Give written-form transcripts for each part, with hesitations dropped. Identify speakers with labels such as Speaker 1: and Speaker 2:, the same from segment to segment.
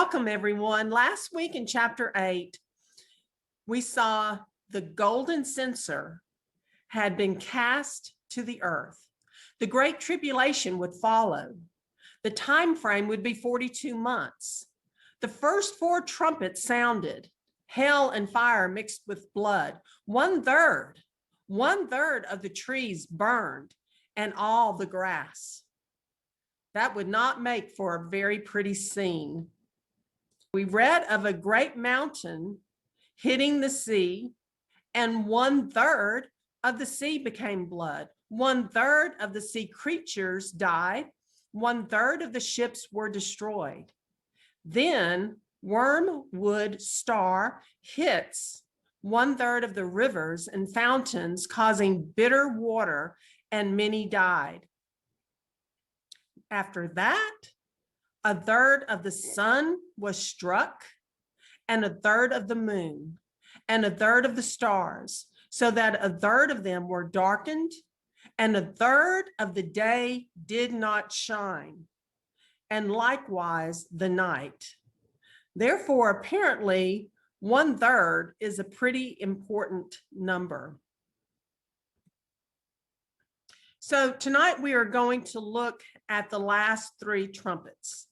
Speaker 1: Welcome, everyone. Last week in chapter 8, we saw the golden censer had been cast to the earth. The great tribulation would follow. The time frame would be 42 months. The first 4 trumpets sounded. Hell and fire mixed with blood. One third of the trees burned, and all the grass. That would not make for a very pretty scene. We read of a great mountain hitting the sea, and 1/3 of the sea became blood. 1/3 of the sea creatures died. 1/3 of the ships were destroyed. Then wormwood star hits 1/3 of the rivers and fountains, causing bitter water, and many died. After that, 1/3 of the sun was struck, and 1/3 of the moon, and 1/3 of the stars, so that 1/3 of them were darkened, and 1/3 of the day did not shine, and likewise the night. Therefore, apparently, 1/3 is a pretty important number. So tonight we are going to look at the last 3 trumpets.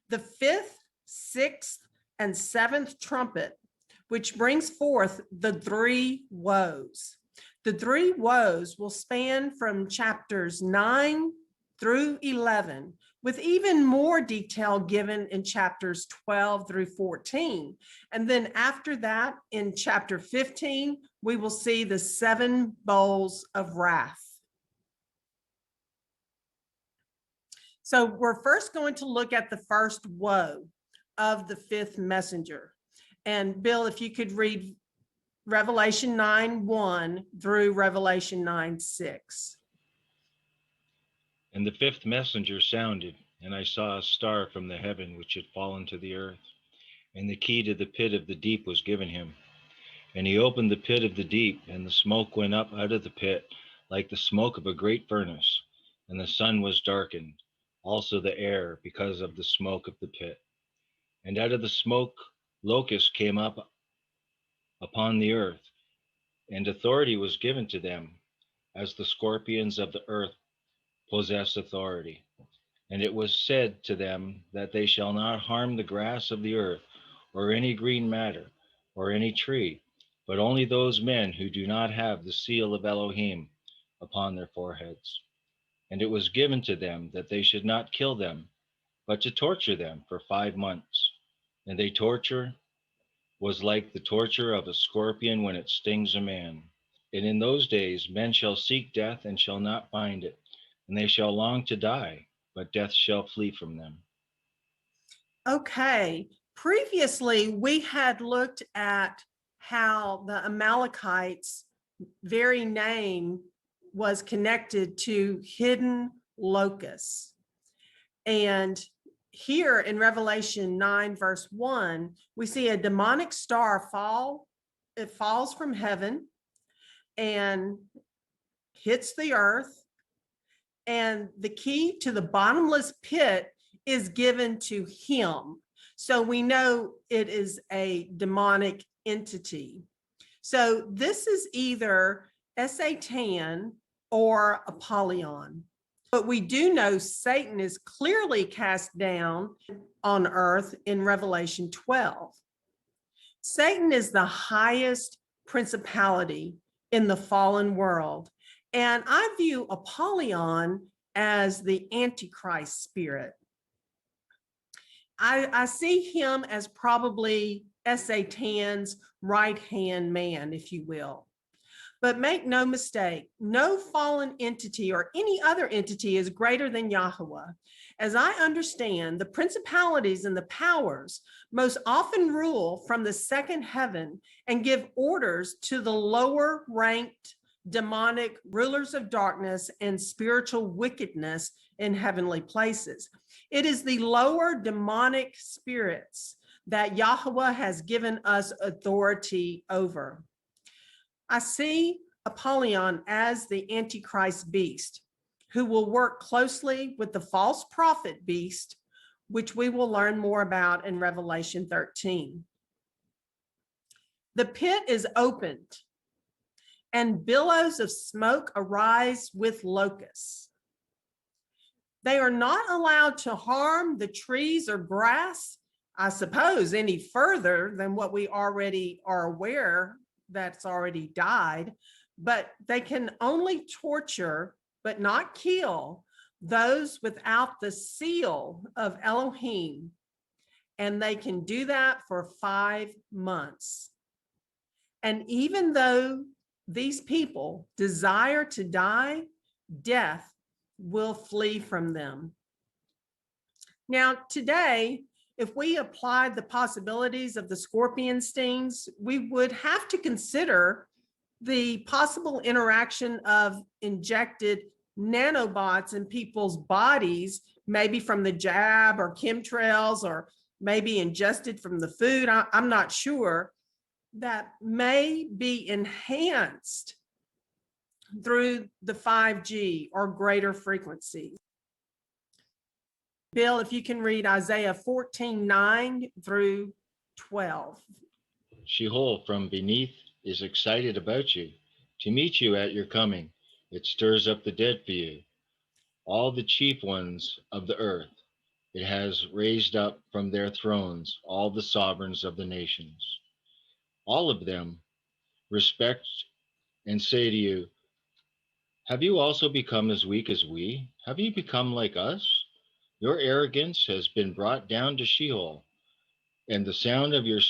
Speaker 1: The 5th, 6th, and 7th trumpet, which brings forth the 3 woes. The 3 woes will span from chapters 9 through 11, with even more detail given in chapters 12 through 14. And then after that, in chapter 15, we will see the 7 bowls of wrath. So we're first going to look at the first woe of the 5th messenger. And Bill, if you could read Revelation 9:1 through Revelation 9:6.
Speaker 2: And the 5th messenger sounded, and I saw a star from the heaven which had fallen to the earth, and the key to the pit of the deep was given him. And he opened the pit of the deep, and the smoke went up out of the pit like the smoke of a great furnace, and the sun was darkened, also the air, because of the smoke of the pit. And out of the smoke locusts came up upon the earth, and authority was given to them, as the scorpions of the earth possess authority. And it was said to them that they shall not harm the grass of the earth, or any green matter, or any tree, but only those men who do not have the seal of Elohim upon their foreheads. And it was given to them that they should not kill them, but to torture them for 5 months. And their torture was like the torture of a scorpion when it stings a man. And in those days men shall seek death and shall not find it, and they shall long to die, but death shall flee from them.
Speaker 1: Okay, previously we had looked at how the Amalekites' very name was connected to hidden locusts. And here in Revelation 9, verse 1, we see a demonic star fall. It falls from heaven and hits the earth. And the key to the bottomless pit is given to him. So we know it is a demonic entity. So this is either Satan or Apollyon. But we do know Satan is clearly cast down on earth in Revelation 12. Satan is the highest principality in the fallen world. And I view Apollyon as the Antichrist spirit. I see him as probably Satan's right-hand man, if you will. But make no mistake, no fallen entity or any other entity is greater than Yahweh. As I understand, the principalities and the powers most often rule from the second heaven and give orders to the lower ranked demonic rulers of darkness and spiritual wickedness in heavenly places. It is the lower demonic spirits that Yahweh has given us authority over. I see Apollyon as the Antichrist beast, who will work closely with the false prophet beast, which we will learn more about in Revelation 13. The pit is opened, and billows of smoke arise with locusts. They are not allowed to harm the trees or grass, I suppose, any further than what we already are aware that's already died, but they can only torture, but not kill, those without the seal of Elohim. And they can do that for 5 months. And even though these people desire to die, death will flee from them. Now, today, if we applied the possibilities of the scorpion stings, we would have to consider the possible interaction of injected nanobots in people's bodies, maybe from the jab or chemtrails, or maybe ingested from the food. I'm not sure. That may be enhanced through the 5G or greater frequencies. Bill, if you can read Isaiah 14:9 through 12.
Speaker 2: Sheol from beneath is excited about you, to meet you at your coming. It stirs up the dead for you, all the chief ones of the earth. It has raised up from their thrones all the sovereigns of the nations. All of them respect and say to you, have you also become as weak as we? Have you become like us? Your arrogance has been brought down to Sheol, and the sound of your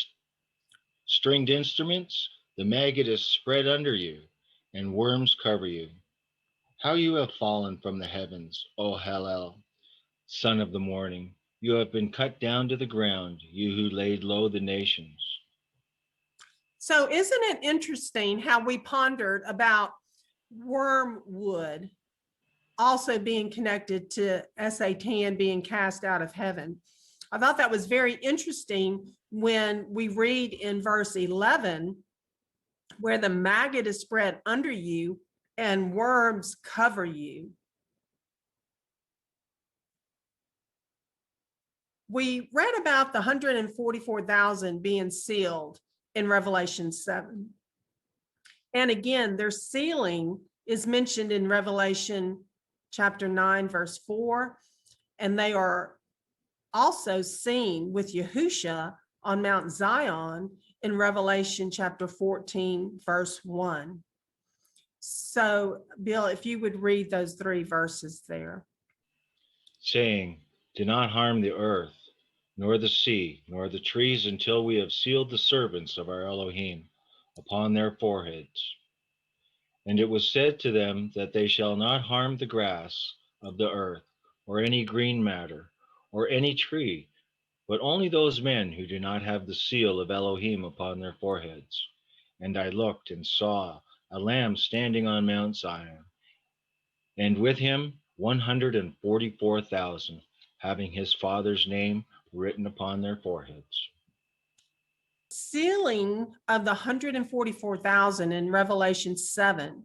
Speaker 2: stringed instruments, the maggot is spread under you, and worms cover you. How you have fallen from the heavens, O Hallel, son of the morning. You have been cut down to the ground, you who laid low the nations.
Speaker 1: So isn't it interesting how we pondered about wormwood also being connected to Satan being cast out of heaven? I thought that was very interesting when we read in verse 11, where the maggot is spread under you and worms cover you. We read about the 144,000 being sealed in Revelation 7. And again, their sealing is mentioned in Revelation chapter 9, verse 4. And they are also seen with Yahusha on Mount Zion in Revelation chapter 14, verse 1. So, Bill, if you would read those 3 verses there.
Speaker 2: Saying, do not harm the earth, nor the sea, nor the trees, until we have sealed the servants of our Elohim upon their foreheads. And it was said to them that they shall not harm the grass of the earth, or any green matter, or any tree, but only those men who do not have the seal of Elohim upon their foreheads. And I looked and saw a Lamb standing on Mount Zion, and with him 144,000, having his Father's name written upon their foreheads.
Speaker 1: Sealing of the 144,000 in Revelation 7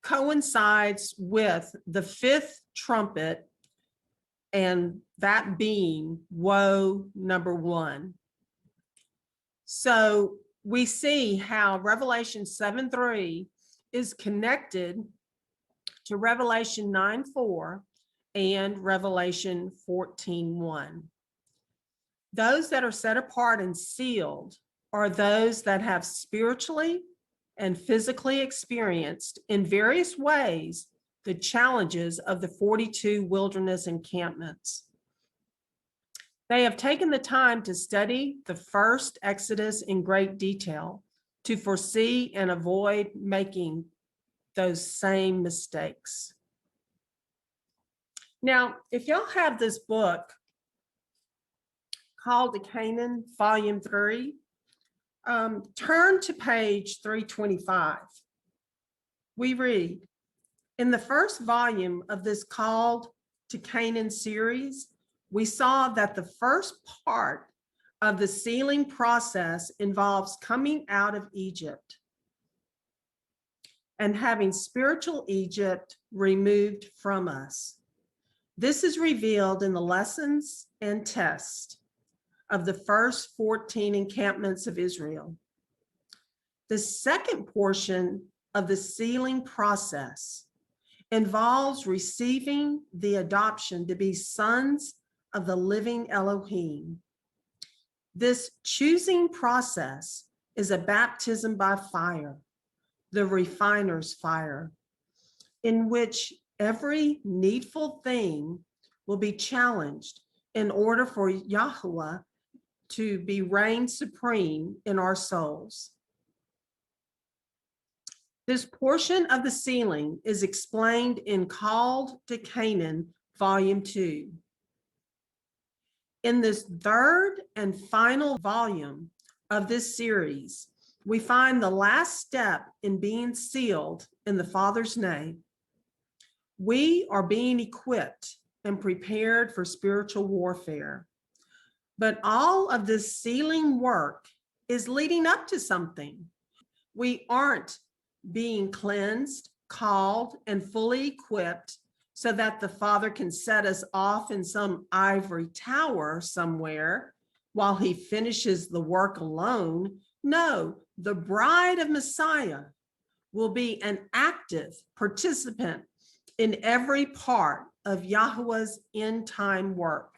Speaker 1: coincides with the 5th trumpet, and that being woe number 1. So we see how Revelation 7:3 is connected to Revelation 9:4 and Revelation 14:1. Those that are set apart and sealed are those that have spiritually and physically experienced in various ways the challenges of the 42 wilderness encampments. They have taken the time to study the first Exodus in great detail to foresee and avoid making those same mistakes. Now, if y'all have this book called The Canaan, Volume 3, turn to page 325. We read, in the first volume of this Called to Canaan series, we saw that the first part of the sealing process involves coming out of Egypt and having spiritual Egypt removed from us. This is revealed in the lessons and tests of the first 14 encampments of Israel. The second portion of the sealing process involves receiving the adoption to be sons of the living Elohim. This choosing process is a baptism by fire, the refiner's fire, in which every needful thing will be challenged in order for Yahuwah to be reign supreme in our souls. This portion of the sealing is explained in Called to Canaan, Volume 2. In this third and final volume of this series, we find the last step in being sealed in the Father's name. We are being equipped and prepared for spiritual warfare. But all of this sealing work is leading up to something. We aren't being cleansed, called, and fully equipped so that the Father can set us off in some ivory tower somewhere while he finishes the work alone. No, the bride of Messiah will be an active participant in every part of Yahuwah's end time work.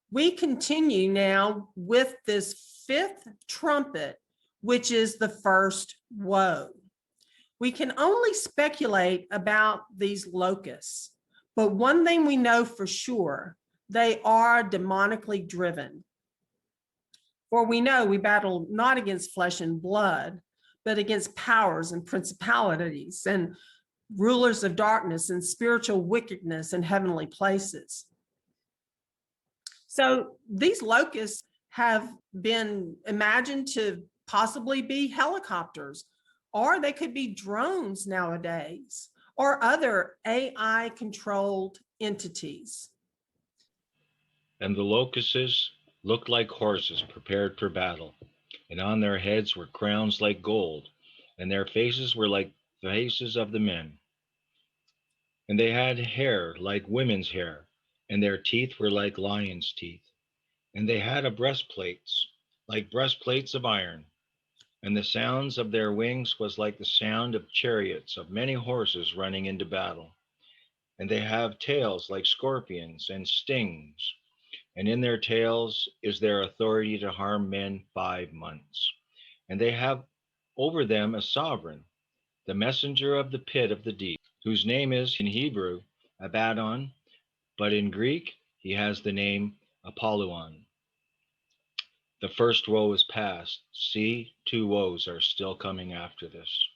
Speaker 1: We continue now with this fifth trumpet, which is the first woe. We can only speculate about these locusts, but one thing we know for sure, they are demonically driven. For we know we battle not against flesh and blood, but against powers and principalities and rulers of darkness and spiritual wickedness in heavenly places. So these locusts have been imagined to possibly be helicopters, or they could be drones nowadays, or other AI-controlled entities.
Speaker 2: And the locusts looked like horses prepared for battle, and on their heads were crowns like gold, and their faces were like the faces of the men. And they had hair like women's hair, and their teeth were like lions' teeth. And they had breastplates, like breastplates of iron. And the sounds of their wings was like the sound of chariots of many horses running into battle. And they have tails like scorpions and stings. And in their tails is their authority to harm men 5 months. And they have over them a sovereign, the messenger of the pit of the deep, whose name is in Hebrew Abaddon, but in Greek he has the name Apollyon. The first woe is past. See, 2 woes are still coming after this.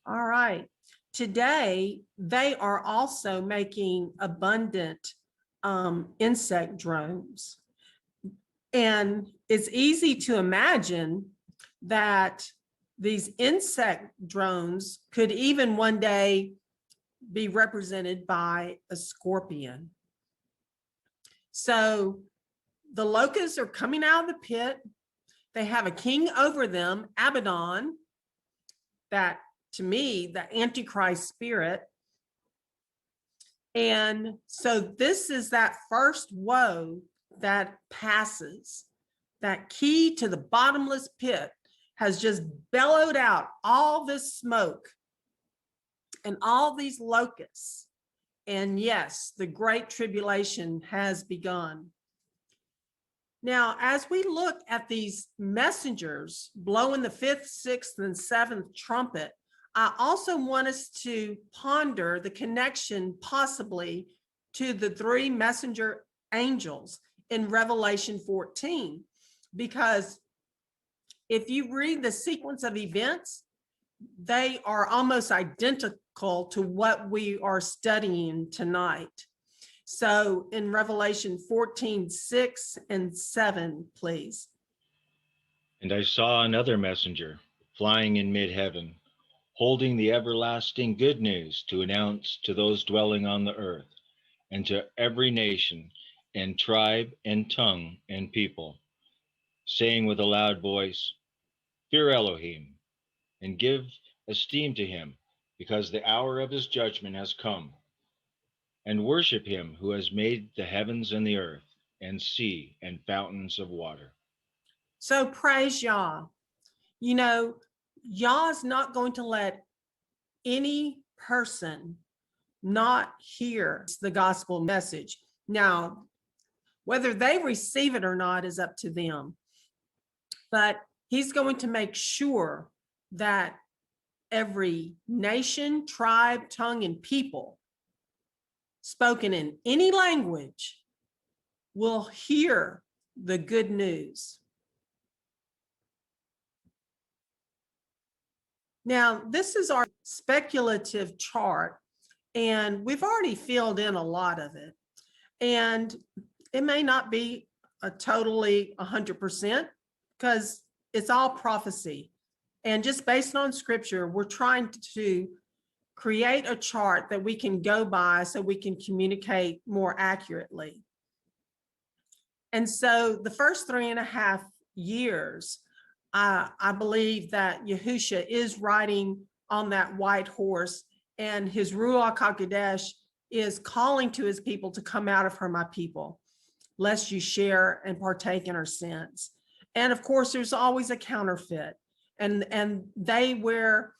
Speaker 1: All right. Today, they are also making abundant insect drones. And it's easy to imagine that these insect drones could even one day be represented by a scorpion. So the locusts are coming out of the pit. They have a king over them, Abaddon, that to me, the Antichrist spirit. And so this is that first woe that passes. That key to the bottomless pit has just bellowed out all this smoke and all these locusts. And yes, the great tribulation has begun. Now, as we look at these messengers blowing the 5th, 6th, and 7th trumpet, I also want us to ponder the connection possibly to the 3 messenger angels in Revelation 14. Because if you read the sequence of events, they are almost identical to what we are studying tonight. So in Revelation 14, 6 and 7, please.
Speaker 2: And I saw another messenger flying in mid-heaven, holding the everlasting good news to announce to those dwelling on the earth, and to every nation and tribe and tongue and people, saying with a loud voice, Fear Elohim, and give esteem to him, because the hour of his judgment has come, and worship him who has made the heavens and the earth, and sea, and fountains of water.
Speaker 1: So praise Yah. You know, Yah's not going to let any person not hear the gospel message. Now, whether they receive it or not is up to them. But he's going to make sure that every nation, tribe, tongue, and people spoken in any language will hear the good news. Now, this is our speculative chart, and we've already filled in a lot of it. And it may not be a totally 100% because it's all prophecy. And just based on scripture, we're trying to create a chart that we can go by so we can communicate more accurately. And so the first 3.5 years, I believe that Yahusha is riding on that white horse, and his Ruach HaKodesh is calling to his people to come out of her, my people, lest you share and partake in our sins. And of course, there's always a counterfeit. And they wear,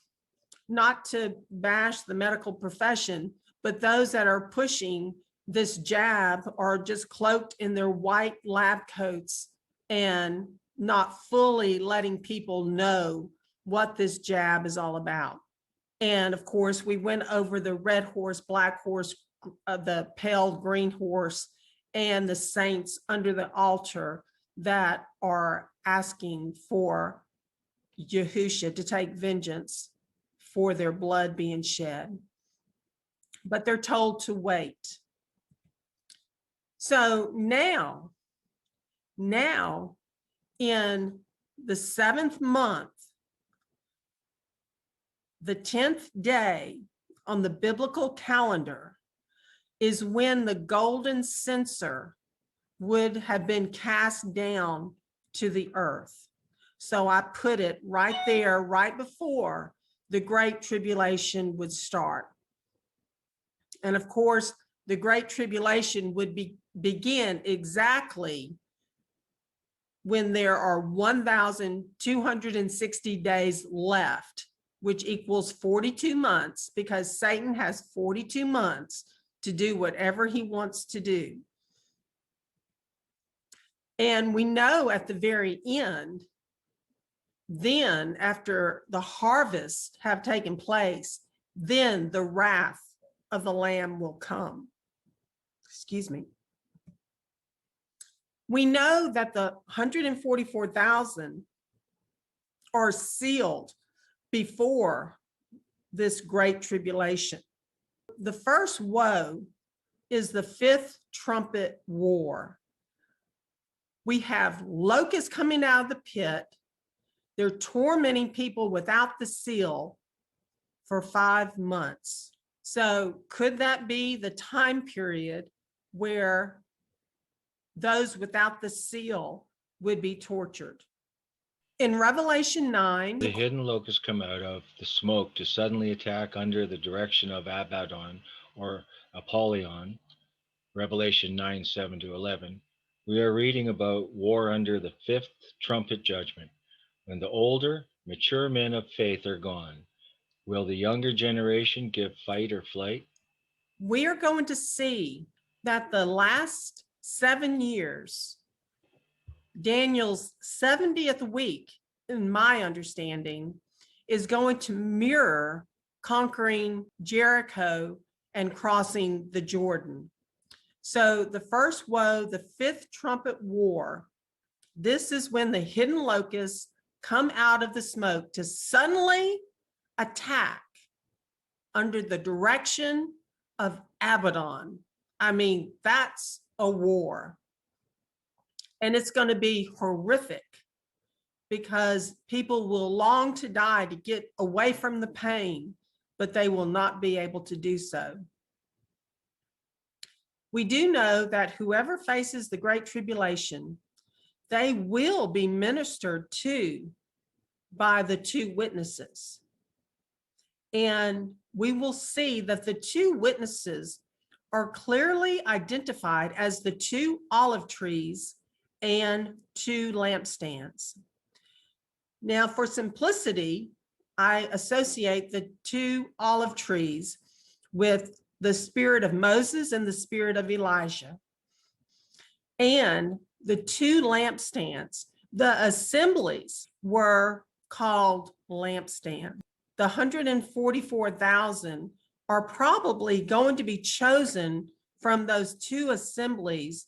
Speaker 1: not to bash the medical profession, but those that are pushing this jab are just cloaked in their white lab coats and not fully letting people know what this jab is all about. And of course, we went over the red horse, black horse, the pale green horse, and the saints under the altar that are asking for Yahusha to take vengeance for their blood being shed. But they're told to wait. So now in the 7th month, the 10th day on the biblical calendar is when the golden censer would have been cast down to the earth. So I put it right there, right before the Great Tribulation would start. And of course, the Great Tribulation would begin exactly when there are 1,260 days left, which equals 42 months, because Satan has 42 months to do whatever he wants to do. And we know at the very end, then after the harvest have taken place, then the wrath of the Lamb will come. Excuse me. We know that the 144,000 are sealed before this great tribulation. The first woe is the 5th trumpet war. We have locusts coming out of the pit. They're tormenting people without the seal for 5 months. So could that be the time period where those without the seal would be tortured? In Revelation 9,
Speaker 2: the hidden locusts come out of the smoke to suddenly attack under the direction of Abaddon or Apollyon, Revelation 9, 7-11. We are reading about war under the 5th trumpet judgment. When the older, mature men of faith are gone, will the younger generation give fight or flight?
Speaker 1: we are going to see that the last 7 years, Daniel's 70th week, in my understanding, is going to mirror conquering Jericho and crossing the Jordan. So the first woe, the 5th trumpet war, this is when the hidden locusts come out of the smoke to suddenly attack under the direction of Abaddon. I mean, that's a war. And it's going to be horrific because people will long to die to get away from the pain, but they will not be able to do so. We do know that whoever faces the Great Tribulation, they will be ministered to by the 2 witnesses. And we will see that the two witnesses are clearly identified as the two olive trees and two lampstands. Now, for simplicity, I associate the two olive trees with the spirit of Moses and the spirit of Elijah. And the two lampstands, the assemblies were called lampstand. The 144,000 are probably going to be chosen from those two assemblies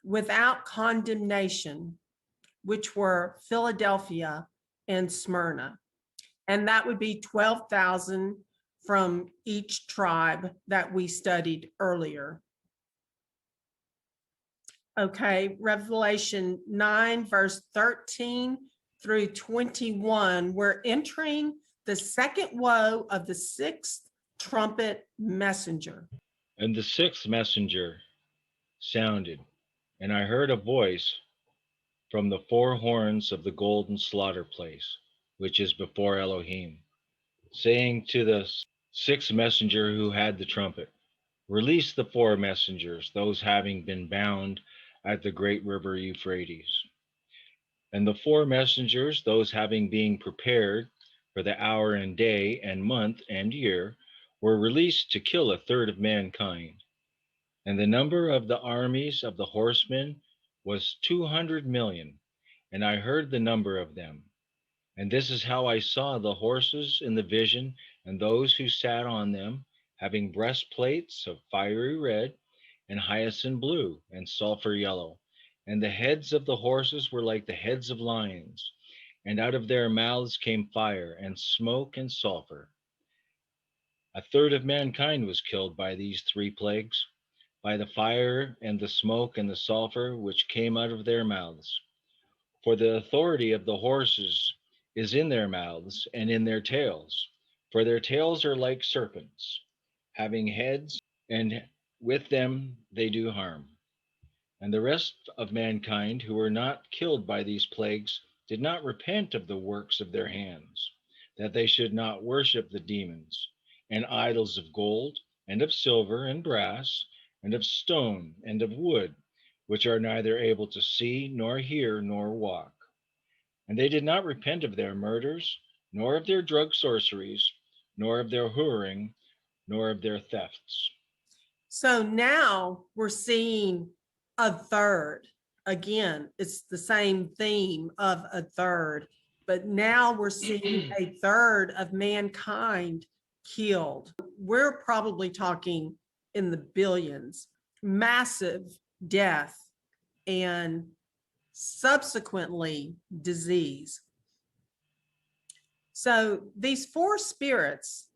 Speaker 1: without condemnation, which were Philadelphia and Smyrna. And that would be 12,000 from each tribe that we studied earlier. Okay, Revelation 9, verse 13 through 21, we're entering the second woe of the sixth trumpet messenger.
Speaker 2: And the sixth messenger sounded, and I heard a voice from the four horns of the golden slaughter place, which is before Elohim, saying to the sixth messenger who had the trumpet, release the four messengers, those having been bound at the great river Euphrates. And the four messengers, those having been prepared for the hour and day and month and year, were released to kill a third of mankind. And the number of the armies of the horsemen was 200 million, and I heard the number of them. And this is how I saw the horses in the vision, and those who sat on them, having breastplates of fiery red, and hyacinth blue, and sulfur yellow. And the heads of the horses were like the heads of lions, and out of their mouths came fire, and smoke, and sulfur. A third of mankind was killed by these three plagues, by the fire, and the smoke, and the sulfur, which came out of their mouths. For the authority of the horses is in their mouths and in their tails, for their tails are like serpents, having heads, and with them they do harm. And the rest of mankind who were not killed by these plagues did not repent of the works of their hands, that they should not worship the demons, and idols of gold, and of silver, and brass, and of stone, and of wood, which are neither able to see, nor hear, nor walk. And they did not repent of their murders, nor of their drug sorceries, nor of their whoring, nor of their thefts.
Speaker 1: So now we're seeing a third. Again, it's the same theme of a third, but now we're seeing a third of mankind killed. We're probably talking in the billions, massive death and subsequently disease. So these four spirits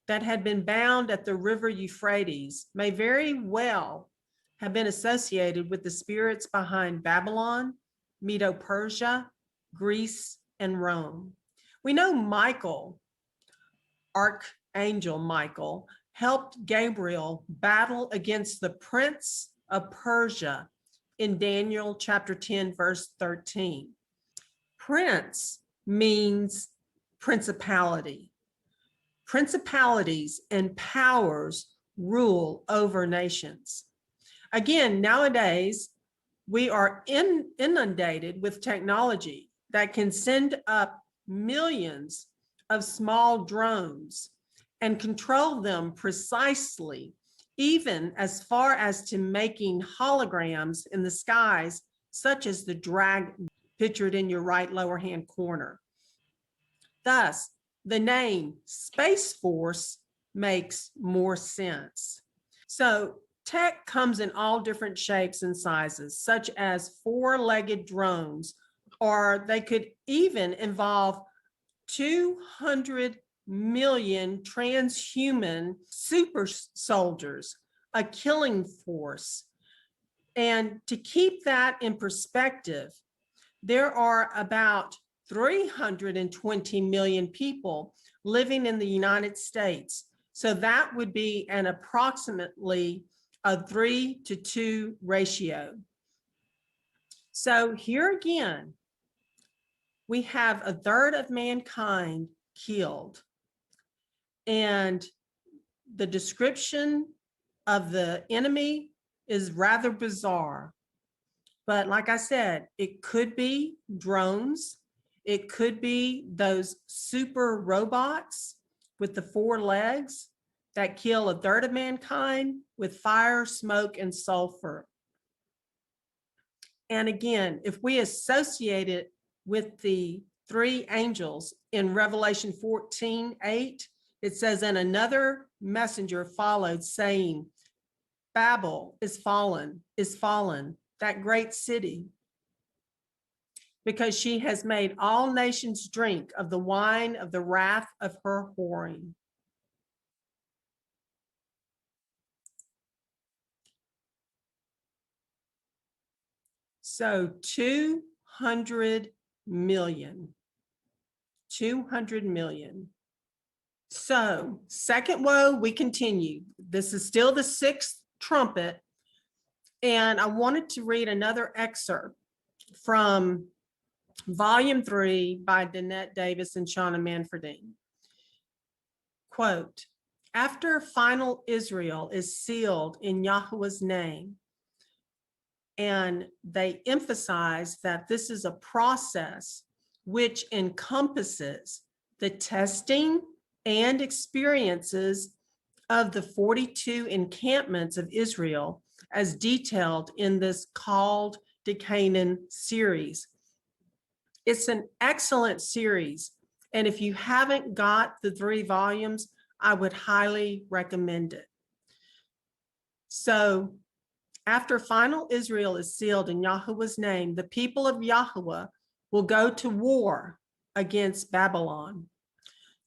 Speaker 1: that had been bound at the river Euphrates may very well have been associated with the spirits behind Babylon, Medo-Persia, Greece, and Rome. We know Michael, Archangel Michael, helped Gabriel battle against the prince of Persia in Daniel chapter 10, verse 13. Prince means principality. Principalities and powers rule over nations. Again, nowadays, we are inundated with technology that can send up millions of small drones and control them precisely, even as far as to making holograms in the skies, such as the dragon pictured in your right lower hand corner. Thus, the name Space Force makes more sense. So tech comes in all different shapes and sizes, such as four-legged drones, or they could even involve 200 million transhuman super soldiers, a killing force. And to keep that in perspective, there are about 320 million people living in the United States. So that would be an approximately a 3-to-2 ratio. So here again, we have a third of mankind killed. And the description of the enemy is rather bizarre. But like I said, it could be drones. It could be those super robots with the 4 legs that kill a third of mankind with fire, smoke, and sulfur. And again, if we associate it with the 3 angels in Revelation 14:8, it says, and another messenger followed, saying, Babel is fallen, that great city, because she has made all nations drink of the wine of the wrath of her whoring. So 200 million. 200 million. So, second woe, we continue. This is still the 6th trumpet. And I wanted to read another excerpt from Volume 3 by Danette Davis and Shauna Manfredine. Quote, after final Israel is sealed in Yahweh's name, and they emphasize that this is a process which encompasses the testing and experiences of the 42 encampments of Israel as detailed in this Called to Canaan series. It's an excellent series. And if you haven't got the 3 volumes, I would highly recommend it. So after final Israel is sealed in Yahweh's name, the people of Yahweh will go to war against Babylon.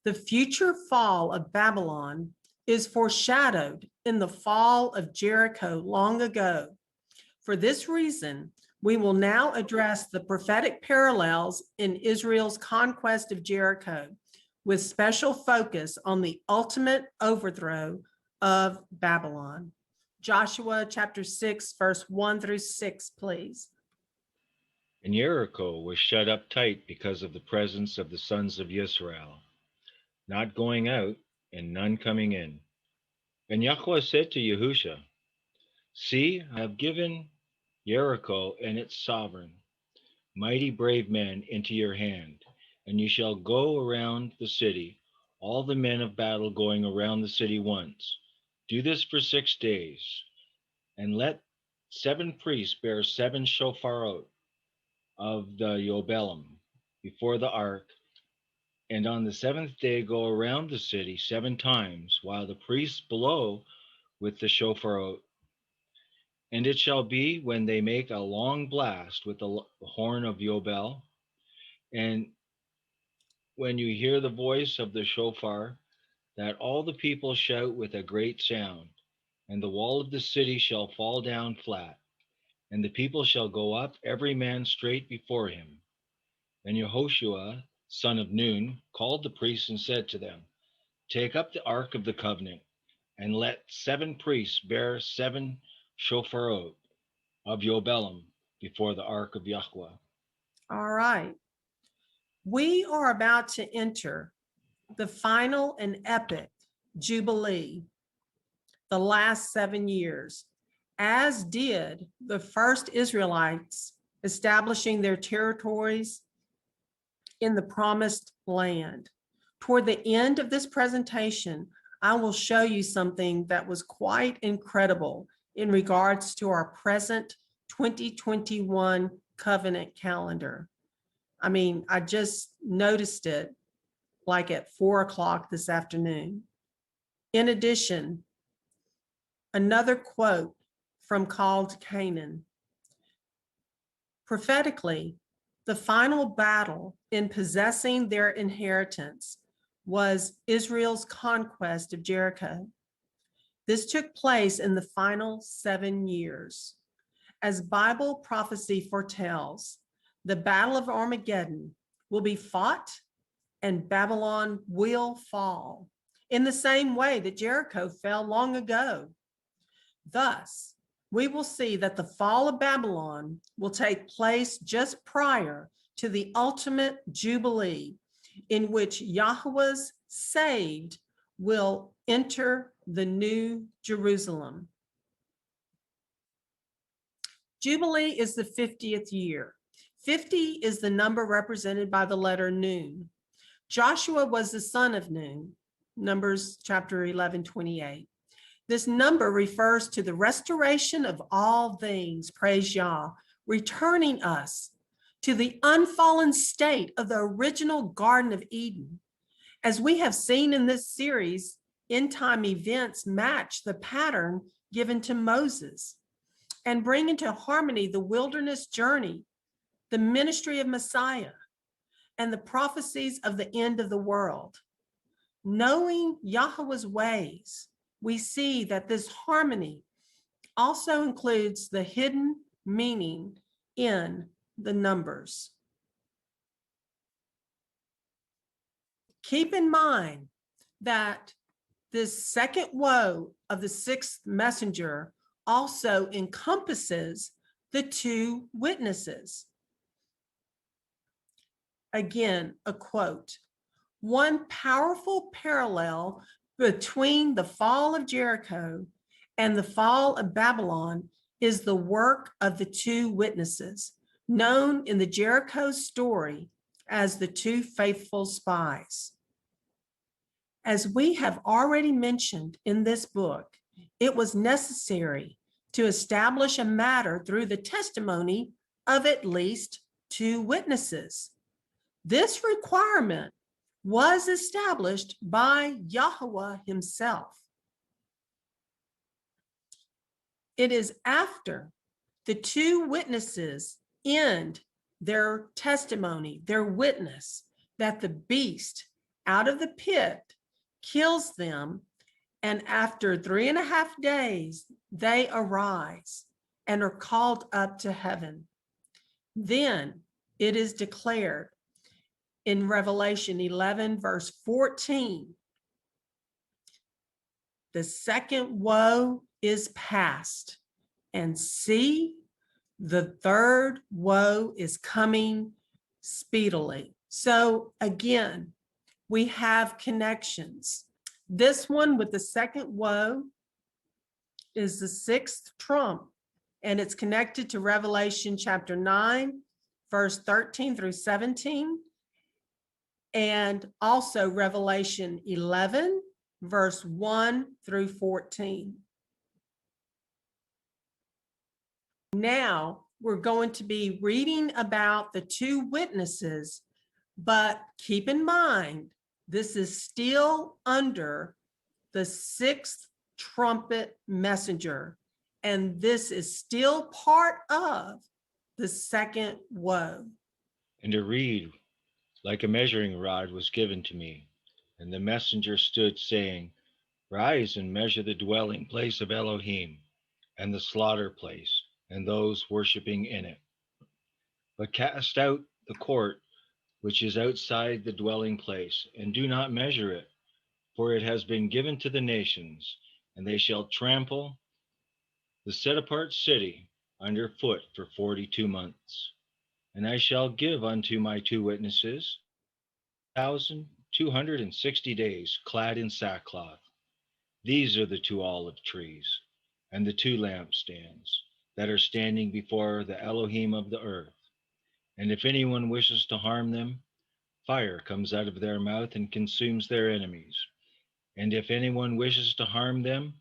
Speaker 1: The future fall of Babylon is foreshadowed in the fall of Jericho long ago. For this reason, we will now address the prophetic parallels in Israel's conquest of Jericho, with special focus on the ultimate overthrow of Babylon. Joshua chapter 6, verse 1 through 6, please.
Speaker 2: And Jericho was shut up tight because of the presence of the sons of Israel, not going out and none coming in. And Yahweh said to Yahusha, see, I have given Jericho and its sovereign, mighty brave men into your hand, and you shall go around the city, all the men of battle going around the city once. Do this for 6 days, and let 7 priests bear 7 shofarot of the Yobelim before the ark, and on the 7th day go around the city 7 times, while the priests blow with the shofarot. And it shall be when they make a long blast with the horn of Yobel, and when you hear the voice of the shofar, that all the people shout with a great sound, and the wall of the city shall fall down flat, and the people shall go up every man straight before him. And Yehoshua, son of Nun, called the priests and said to them, take up the ark of the covenant, and let 7 priests bear 7 shofarot of Yobelim before the ark of Yahweh.
Speaker 1: All right. We are about to enter the final and epic Jubilee, the last 7 years, as did the first Israelites establishing their territories in the promised land. Toward the end of this presentation, I will show you something that was quite incredible in regards to our present 2021 covenant calendar. I mean, I just noticed it like at 4 o'clock this afternoon. In addition, another quote from Called to Canaan. Prophetically, the final battle in possessing their inheritance was Israel's conquest of Jericho. This took place in the final 7 years. As Bible prophecy foretells, the Battle of Armageddon will be fought and Babylon will fall in the same way that Jericho fell long ago. Thus, we will see that the fall of Babylon will take place just prior to the ultimate Jubilee, in which Yahweh's saved will enter the new Jerusalem. Jubilee is the 50th year. 50 is the number represented by the letter Nun. Joshua was the son of Nun, Numbers chapter 11:28. This number refers to the restoration of all things, praise Yah, returning us to the unfallen state of the original Garden of Eden. As we have seen in this series, end time events match the pattern given to Moses and bring into harmony the wilderness journey, the ministry of Messiah, and the prophecies of the end of the world. Knowing Yahweh's ways, we see that this harmony also includes the hidden meaning in the numbers. Keep in mind that this second woe of the sixth messenger also encompasses the two witnesses. Again, a quote, one powerful parallel between the fall of Jericho and the fall of Babylon is the work of the two witnesses, known in the Jericho story as the two faithful spies. As we have already mentioned in this book, it was necessary to establish a matter through the testimony of at least two witnesses. This requirement was established by Yahweh himself. It is after the two witnesses end their testimony, their witness, that the beast out of the pit kills them, and after 3.5 days, they arise and are called up to heaven. Then it is declared in Revelation 11, verse 14, the second woe is past, and see, the third woe is coming speedily. So again, we have connections. This one with the second woe is the sixth trump, and it's connected to Revelation chapter 9, verse 13 through 17, and also Revelation 11, verse 1 through 14. Now we're going to be reading about the two witnesses, but keep in mind, this is still under the sixth trumpet messenger, and this is still part of the second woe.
Speaker 2: And a reed like a measuring rod was given to me, and the messenger stood, saying, rise and measure the dwelling place of Elohim, and the slaughter place, and those worshiping in it. But cast out the court which is outside the dwelling place, and do not measure it, for it has been given to the nations, and they shall trample the set apart city under foot for 42 months. And I shall give unto my two witnesses 1,260 days clad in sackcloth. These are the two olive trees and the two lampstands that are standing before the Elohim of the earth. And if anyone wishes to harm them, fire comes out of their mouth and consumes their enemies. And if anyone wishes to harm them,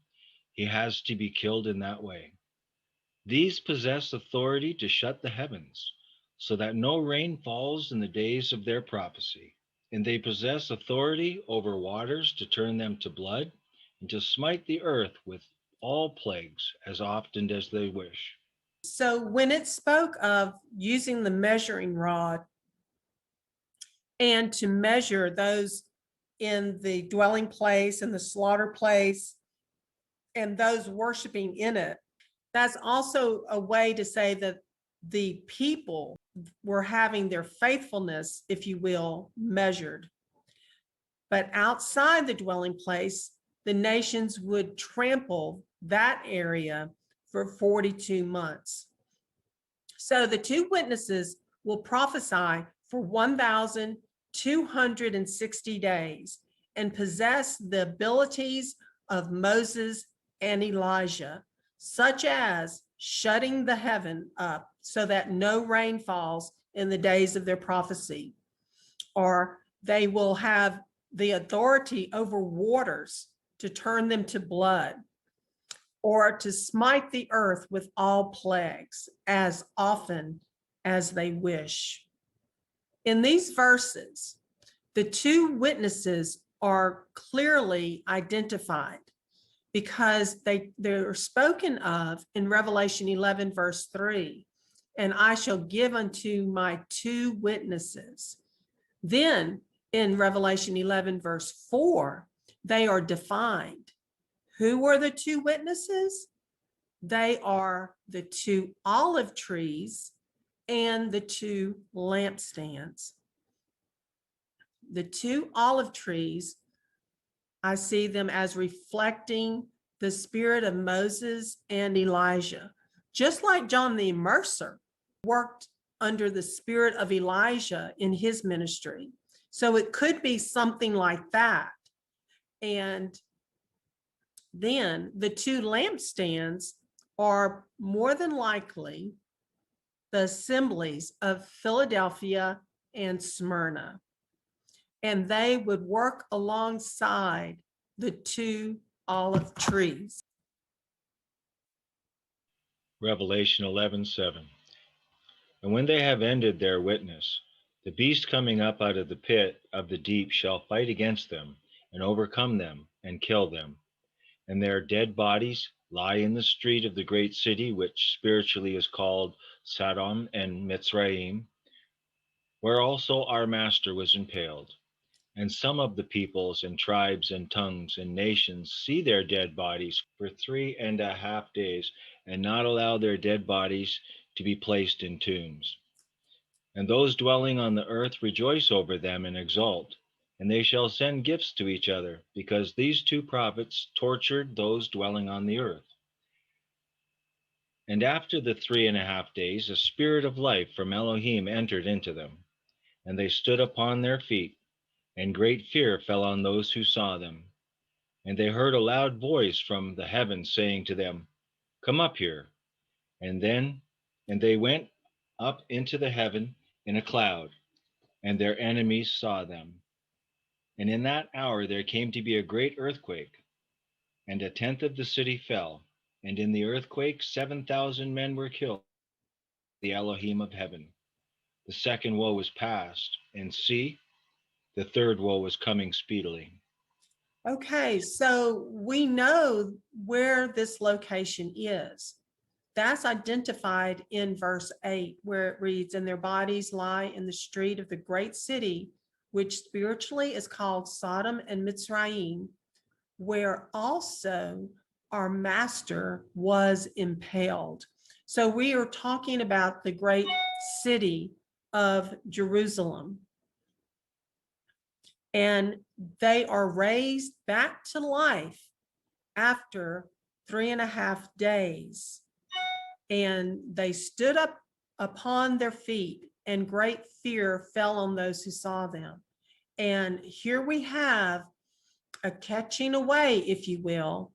Speaker 2: he has to be killed in that way. These possess authority to shut the heavens, so that no rain falls in the days of their prophecy. And they possess authority over waters to turn them to blood, and to smite the earth with all plagues as often as they wish.
Speaker 1: So when it spoke of using the measuring rod and to measure those in the dwelling place and the slaughter place and those worshiping in it, that's also a way to say that the people were having their faithfulness, if you will, measured. But outside the dwelling place, the nations would trample that area for 42 months. So the two witnesses will prophesy for 1,260 days, and possess the abilities of Moses and Elijah, such as shutting the heaven up so that no rain falls in the days of their prophecy, or they will have the authority over waters to turn them to blood, or to smite the earth with all plagues as often as they wish. In these verses, the two witnesses are clearly identified because they're spoken of in Revelation 11, verse 3, and I shall give unto my two witnesses. Then in Revelation 11, verse 4, they are defined. Who were the two witnesses? They are the two olive trees and the two lampstands. The two olive trees, I see them as reflecting the spirit of Moses and Elijah. Just like John the Immerser worked under the spirit of Elijah in his ministry. So it could be something like that. And then the two lampstands are more than likely the assemblies of Philadelphia and Smyrna. And they would work alongside the two olive trees.
Speaker 2: Revelation 11:7. And when they have ended their witness, the beast coming up out of the pit of the deep shall fight against them, and overcome them, and kill them. And their dead bodies lie in the street of the great city, which spiritually is called Sodom and Mitzrayim, where also our master was impaled. And some of the peoples and tribes and tongues and nations see their dead bodies for 3.5 days, and not allow their dead bodies to be placed in tombs. And those dwelling on the earth rejoice over them and exult, and they shall send gifts to each other, because these two prophets tortured those dwelling on the earth. And after the 3.5 days, a spirit of life from Elohim entered into them, and they stood upon their feet, and great fear fell on those who saw them. And they heard a loud voice from the heavens saying to them, "Come up here." And they went up into the heaven in a cloud, and their enemies saw them. And in that hour there came to be a great earthquake, and 1/10 of the city fell. And in the earthquake 7,000 men were killed, the Elohim of heaven. The second woe was past, and see, the third woe was coming speedily.
Speaker 1: Okay, so we know where this location is. That's identified in verse 8, where it reads, "And their bodies lie in the street of the great city, which spiritually is called Sodom and Mitzrayim, where also our master was impaled." So we are talking about the great city of Jerusalem. And they are raised back to life after 3.5 days. And they stood up upon their feet, and great fear fell on those who saw them. And here we have a catching away, if you will,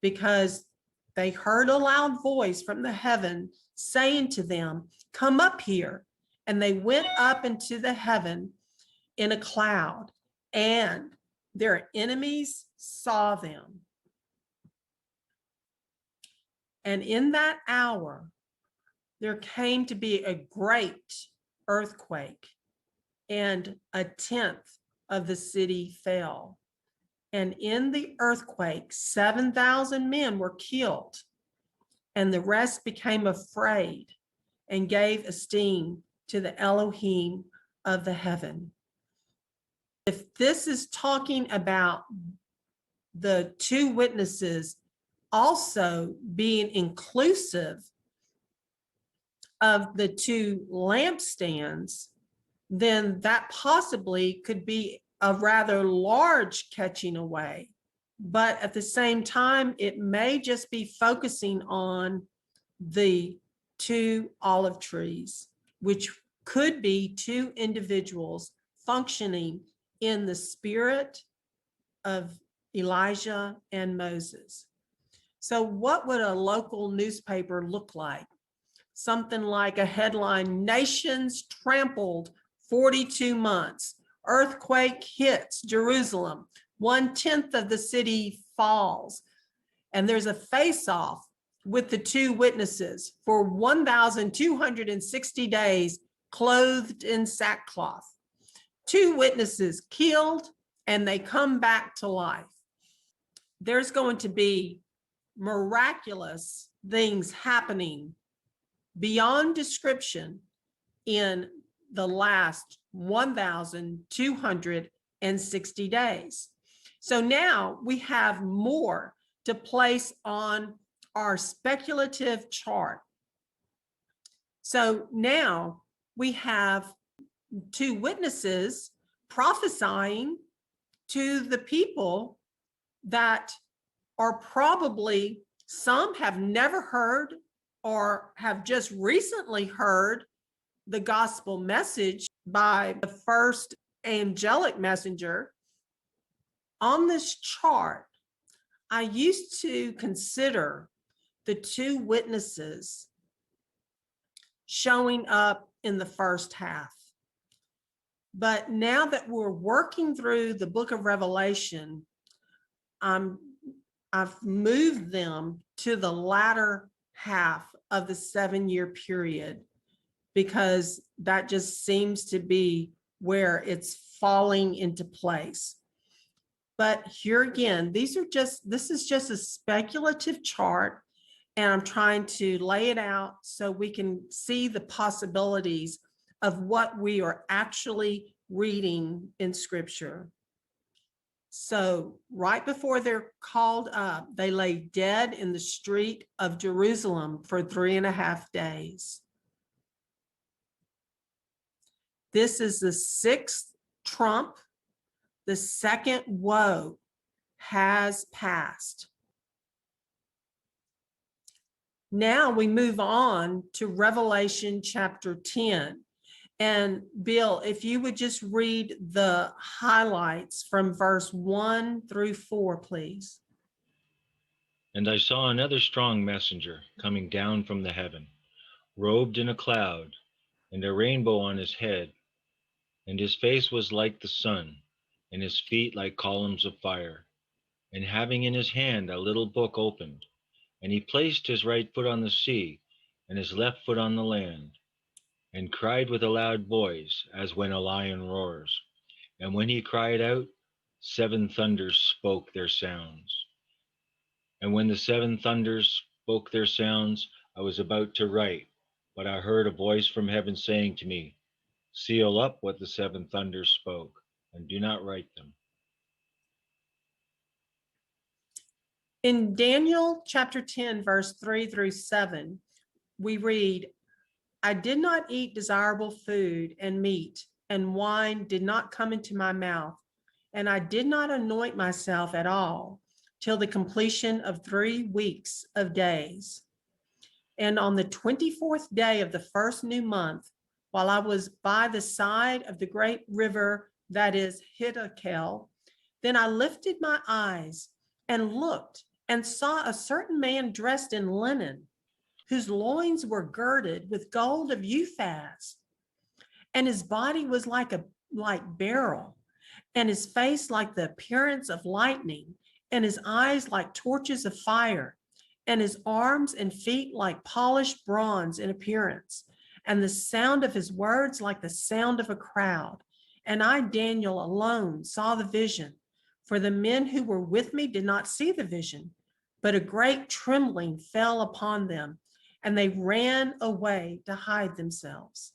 Speaker 1: because they heard a loud voice from the heaven saying to them, "Come up here." And they went up into the heaven in a cloud, and their enemies saw them. And in that hour, there came to be a great earthquake, and 1/10 of the city fell. And in the earthquake, 7,000 men were killed, and the rest became afraid and gave esteem to the Elohim of the heaven. If this is talking about the two witnesses also being inclusive of the two lampstands, then that possibly could be a rather large catching away. But at the same time, it may just be focusing on the two olive trees, which could be two individuals functioning in the spirit of Elijah and Moses. So what would a local newspaper look like? Something like a headline, Nations Trampled 42 Months. Earthquake hits Jerusalem. 1/10 of the city falls. And there's a face-off with the two witnesses for 1,260 days clothed in sackcloth. Two witnesses killed, and they come back to life. There's going to be miraculous things happening beyond description in the last 1,260 days. So now we have more to place on our speculative chart. So now we have two witnesses prophesying to the people that are probably, some have never heard or have just recently heard the gospel message by the first angelic messenger. On this chart, I used to consider the two witnesses showing up in the first half. But now that we're working through the book of Revelation, I've moved them to the latter half of the 7-year period, because that just seems to be where it's falling into place. But here again, this is just a speculative chart, and I'm trying to lay it out so we can see the possibilities of what we are actually reading in Scripture. So right before they're called up, they lay dead in the street of Jerusalem for 3.5 days. This is the 6th trump. The second woe has passed. Now we move on to Revelation chapter 10. And Bill, if you would just read the highlights from verse 1 through 4, please.
Speaker 2: And I saw another strong messenger coming down from the heaven, robed in a cloud, and a rainbow on his head, and his face was like the sun, and his feet like columns of fire, and having in his hand a little book opened. And he placed his right foot on the sea, and his left foot on the land, and cried with a loud voice, as when a lion roars. And when he cried out, 7 thunders spoke their sounds. And when the 7 thunders spoke their sounds, I was about to write, but I heard a voice from heaven saying to me, seal up what the 7 thunders spoke, and do not write them.
Speaker 1: In Daniel chapter 10, verse 3 through 7, we read, I did not eat desirable food and meat, and wine did not come into my mouth, and I did not anoint myself at all till the completion of 3 weeks of days. And on the 24th day of the first new month, while I was by the side of the great river that is Hiddekel, then I lifted my eyes and looked and saw a certain man dressed in linen, whose loins were girded with gold of Uphaz, and his body was like beryl, and his face like the appearance of lightning, and his eyes like torches of fire, and his arms and feet like polished bronze in appearance, and the sound of his words like the sound of a crowd. And I, Daniel, alone saw the vision, for the men who were with me did not see the vision, but a great trembling fell upon them, and they ran away to hide themselves.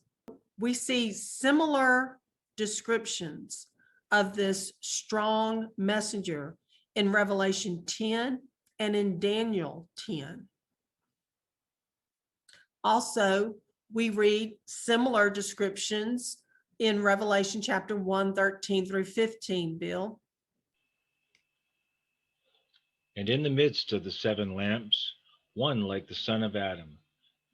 Speaker 1: We see similar descriptions of this strong messenger in Revelation 10 and in Daniel 10. Also, we read similar descriptions in Revelation chapter 1, 13 through 15, Bill.
Speaker 2: And in the midst of the 7 lamps, one like the son of Adam,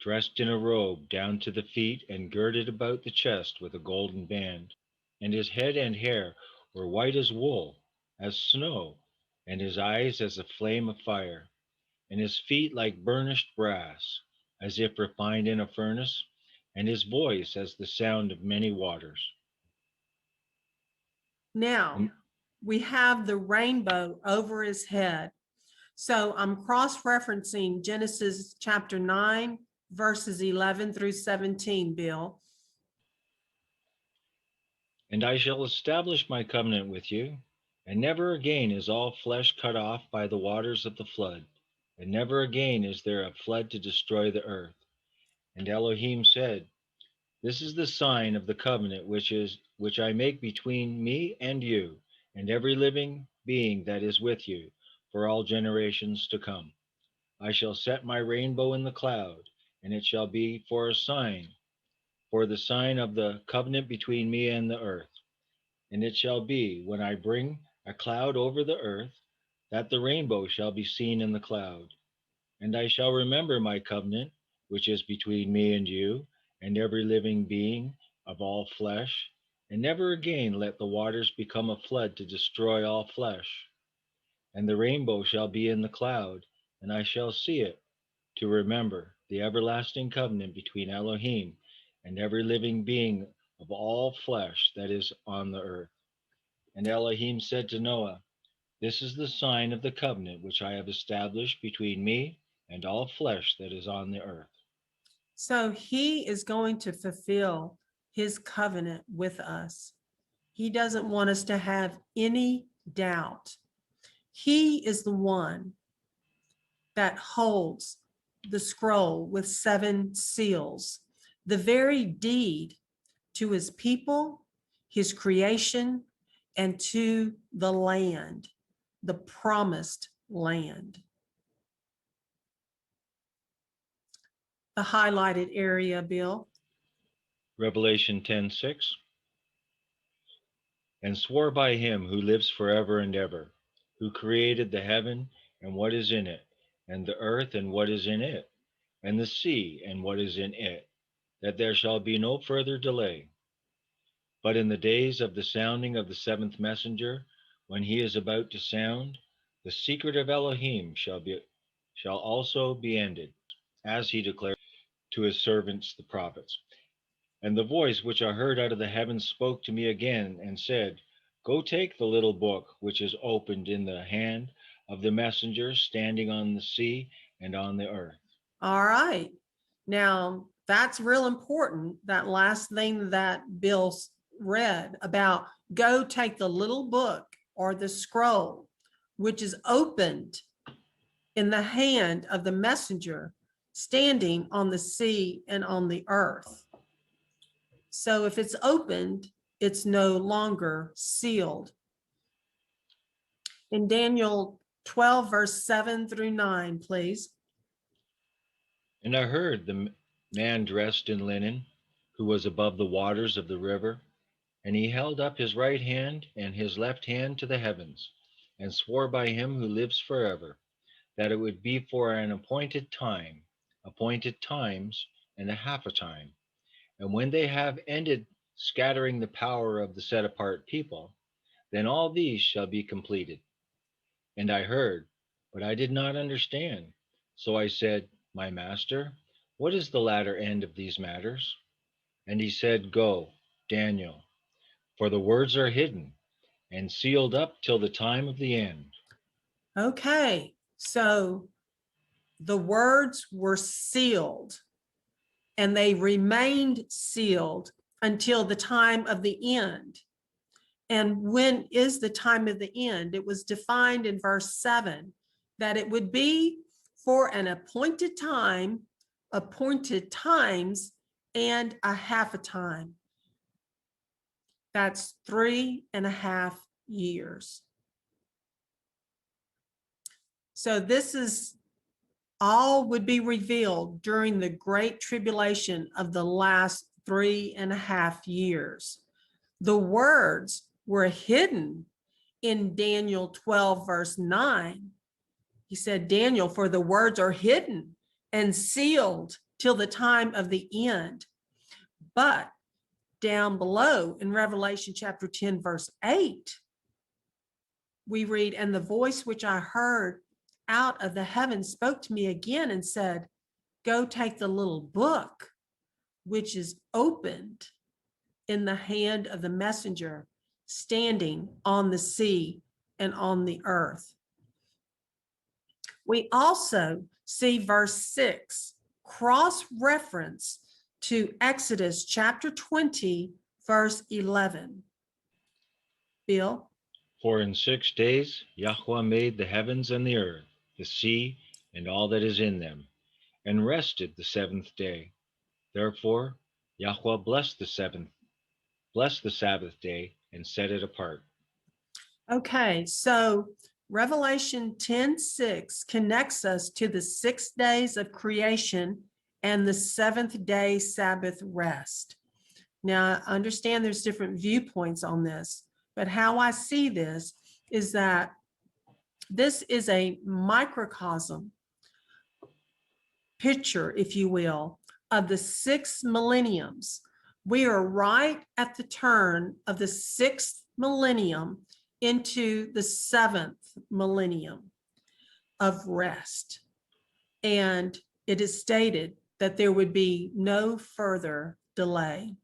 Speaker 2: dressed in a robe down to the feet and girded about the chest with a golden band, and his head and hair were white as wool, as snow, and his eyes as a flame of fire, and his feet like burnished brass, as if refined in a furnace, and his voice as the sound of many waters.
Speaker 1: Now, we have the rainbow over his head. So I'm cross-referencing Genesis chapter 9, verses 11 through 17, Bill.
Speaker 2: And I shall establish my covenant with you, and never again is all flesh cut off by the waters of the flood, and never again is there a flood to destroy the earth. And Elohim said, This is the sign of the covenant which I make between me and you, and every living being that is with you, for all generations to come. I shall set my rainbow in the cloud, and it shall be for a sign, for the sign of the covenant between me and the earth. And it shall be, when I bring a cloud over the earth, that the rainbow shall be seen in the cloud. And I shall remember my covenant, which is between me and you, and every living being of all flesh, and never again let the waters become a flood to destroy all flesh. And the rainbow shall be in the cloud, and I shall see it, to remember the everlasting covenant between Elohim and every living being of all flesh that is on the earth. And Elohim said to Noah, This is the sign of the covenant which I have established between me and all flesh that is on the earth.
Speaker 1: So he is going to fulfill his covenant with us. He doesn't want us to have any doubt. He is the one that holds the scroll with 7 seals, the very deed to his people, his creation, and to the land, the promised land. The highlighted area, Bill.
Speaker 2: Revelation 10:6. And swore by him who lives forever and ever, who created the heaven and what is in it, and the earth and what is in it, and the sea and what is in it, that there shall be no further delay. But in the days of the sounding of the 7th messenger, when he is about to sound, the secret of Elohim shall also be ended, as he declared to his servants the prophets. And the voice which I heard out of the heavens spoke to me again and said, Go take the little book which is opened in the hand of the messenger standing on the sea and on the earth.
Speaker 1: All right. Now, that's real important, that last thing that Bill read about go take the little book or the scroll, which is opened in the hand of the messenger standing on the sea and on the earth. So if it's opened, it's no longer sealed. In Daniel 12, verse 7 through 9, please.
Speaker 2: And I heard the man dressed in linen, who was above the waters of the river, and he held up his right hand and his left hand to the heavens, and swore by him who lives forever, that it would be for an appointed time, appointed times, and a half a time. And when they have ended scattering the power of the set apart people, then all these shall be completed. And I heard, but I did not understand. So I said, My master, what is the latter end of these matters? And he said, Go, Daniel, for the words are hidden and sealed up till the time of the end.
Speaker 1: Okay, so the words were sealed and they remained sealed until the time of the end. And when is the time of the end? It was defined in verse 7 that it would be for an appointed time, appointed times, and a half a time. That's 3.5 years. So this is all would be revealed during the great tribulation of the last 3.5 years. The words were hidden in Daniel 12, verse 9. He said, Daniel, for the words are hidden and sealed till the time of the end. But down below in Revelation chapter 10, verse 8, we read, and the voice which I heard out of the heavens spoke to me again and said, go take the little book which is opened in the hand of the messenger standing on the sea and on the earth. We also see verse 6 cross-reference to Exodus chapter 20, verse 11. Bill?
Speaker 2: For in 6 days Yahweh made the heavens and the earth, the sea, and all that is in them, and rested the seventh day. Therefore Yahweh blessed the Sabbath day, and set it apart.
Speaker 1: Okay, so Revelation 10:6 connects us to the 6 days of creation and the seventh day Sabbath rest. Now, I understand there's different viewpoints on this, but how I see this is that this is a microcosm picture, if you will, of the 6 millenniums. We are right at the turn of the 6th millennium into the 7th millennium of rest. And it is stated that there would be no further delay.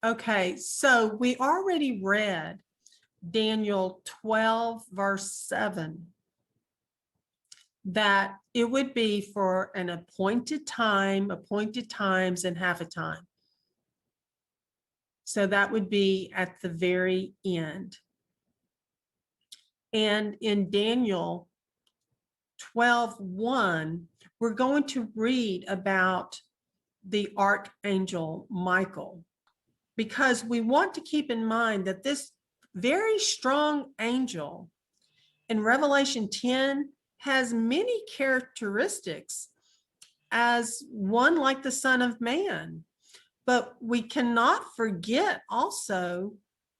Speaker 1: Okay, so we already read Daniel 12, verse 7, that it would be for an appointed time, appointed times, and half a time. So that would be at the very end. And in Daniel 12:1, we're going to read about the archangel Michael, because we want to keep in mind that this very strong angel in Revelation 10 has many characteristics as one like the Son of Man. But we cannot forget also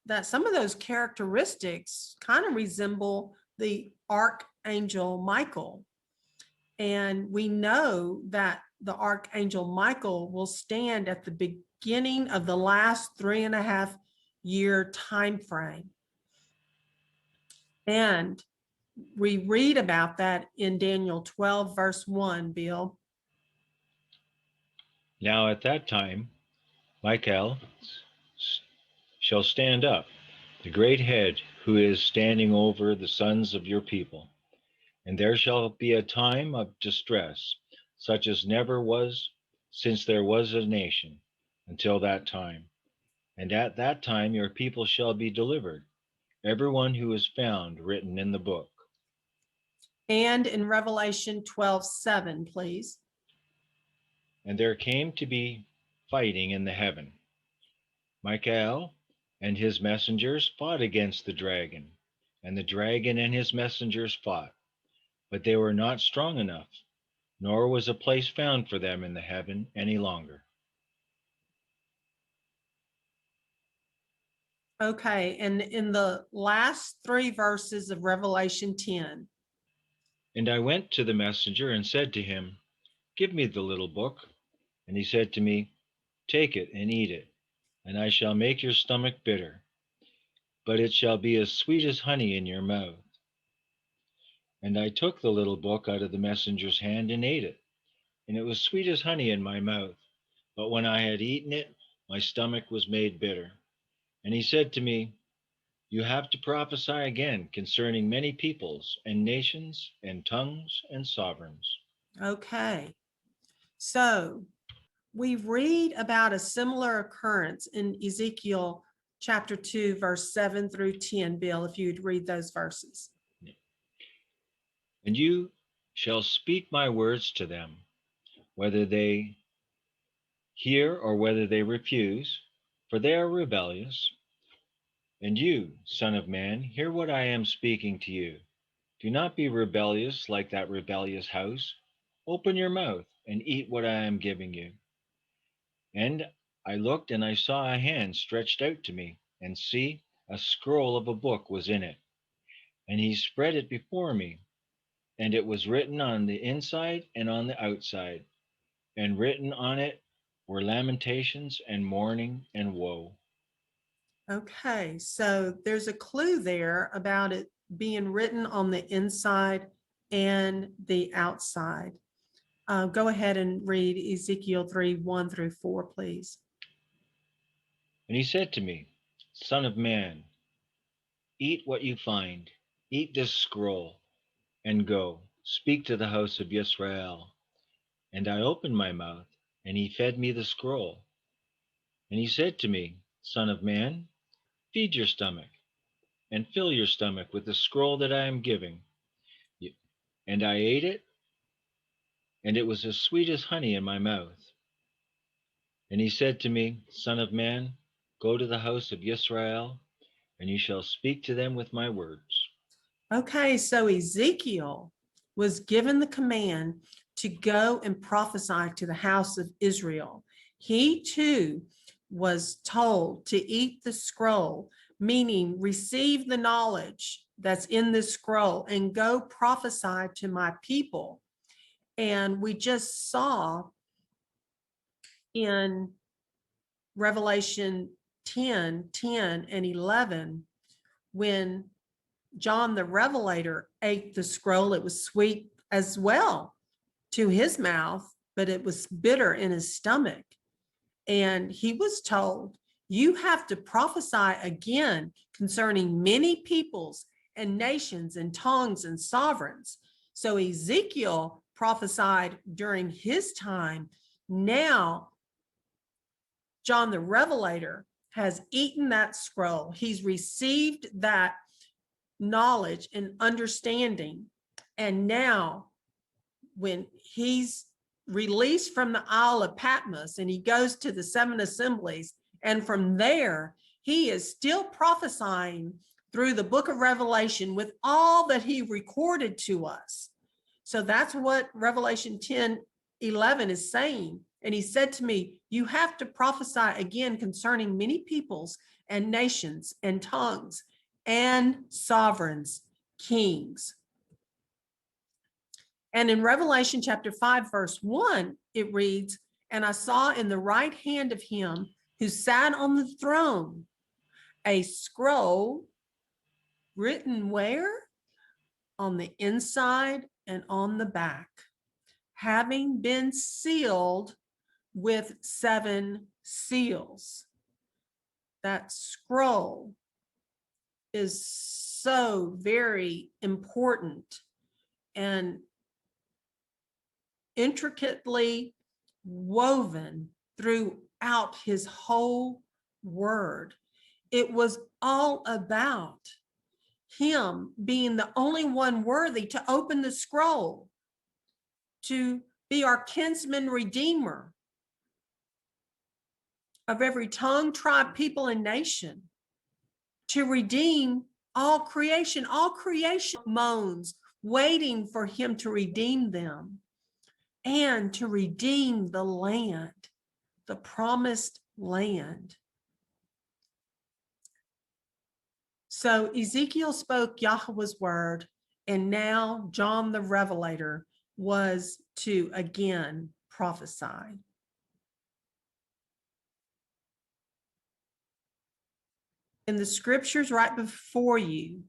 Speaker 1: that some of those characteristics kind of resemble the archangel Michael. And we know that the archangel Michael will stand at the beginning of the last 3.5 year time frame. And we read about that in Daniel 12, verse 1, Bill.
Speaker 2: Now at that time Michael shall stand up, the great head, who is standing over the sons of your people. And there shall be a time of distress, such as never was since there was a nation, until that time. And at that time your people shall be delivered, everyone who is found written in the book.
Speaker 1: And in Revelation 12:7, please.
Speaker 2: And there came to be fighting in the heaven. Michael and his messengers fought against the dragon, and the dragon and his messengers fought, but they were not strong enough, nor was a place found for them in the heaven any longer.
Speaker 1: Okay, and in the last 3 verses of Revelation 10.
Speaker 2: And I went to the messenger and said to him, give me the little book. And he said to me, take it and eat it, and I shall make your stomach bitter, but it shall be as sweet as honey in your mouth. And I took the little book out of the messenger's hand and ate it, and it was sweet as honey in my mouth. But when I had eaten it, my stomach was made bitter. And he said to me, you have to prophesy again concerning many peoples and nations and tongues and sovereigns.
Speaker 1: Okay, so we read about a similar occurrence in Ezekiel chapter 2, verse 7 through 10. Bill, if you'd read those verses.
Speaker 2: And you shall speak my words to them, whether they hear or whether they refuse, for they are rebellious. And you, son of man, hear what I am speaking to you. Do not be rebellious like that rebellious house. Open your mouth and eat what I am giving you. And I looked, and I saw a hand stretched out to me, and see, a scroll of a book was in it. And he spread it before me, and it was written on the inside and on the outside, and written on it were lamentations and mourning and woe.
Speaker 1: Okay, so there's a clue there about it being written on the inside and the outside. Go ahead and read Ezekiel 3:1-4, please.
Speaker 2: And he said to me, Son of man, eat what you find, eat this scroll, and go, speak to the house of Israel. And I opened my mouth, and he fed me the scroll. And he said to me, Son of man, feed your stomach, and fill your stomach with the scroll that I am giving. And I ate it, and it was as sweet as honey in my mouth. And he said to me, Son of man, go to the house of Israel, and you shall speak to them with my words.
Speaker 1: Okay, so Ezekiel was given the command to go and prophesy to the house of Israel. He too was told to eat the scroll, meaning receive the knowledge that's in this scroll and go prophesy to my people. And we just saw in Revelation 10 and 11, when John the Revelator ate the scroll, it was sweet as well to his mouth, but it was bitter in his stomach. And he was told, you have to prophesy again concerning many peoples and nations and tongues and sovereigns. So Ezekiel prophesied during his time. Now, John the Revelator has eaten that scroll. He's received that knowledge and understanding. And now, when he's released from the Isle of Patmos and he goes to the seven assemblies, and from there, he is still prophesying through the book of Revelation with all that he recorded to us. So that's what Revelation 10:11 is saying. And he said to me, you have to prophesy again concerning many peoples and nations and tongues and sovereigns, kings. And in Revelation chapter 5:1, it reads, and I saw in the right hand of him who sat on the throne a scroll written where? On the inside and on the back, having been sealed with 7 seals. That scroll is so very important and intricately woven throughout his whole word. It was all about him being the only one worthy to open the scroll, to be our kinsman redeemer of every tongue, tribe, people, and nation, to redeem all creation. All creation moans, waiting for him to redeem them and to redeem the land, the promised land. So Ezekiel spoke Yahweh's word, and now John the Revelator was to again prophesy. In the scriptures right before you,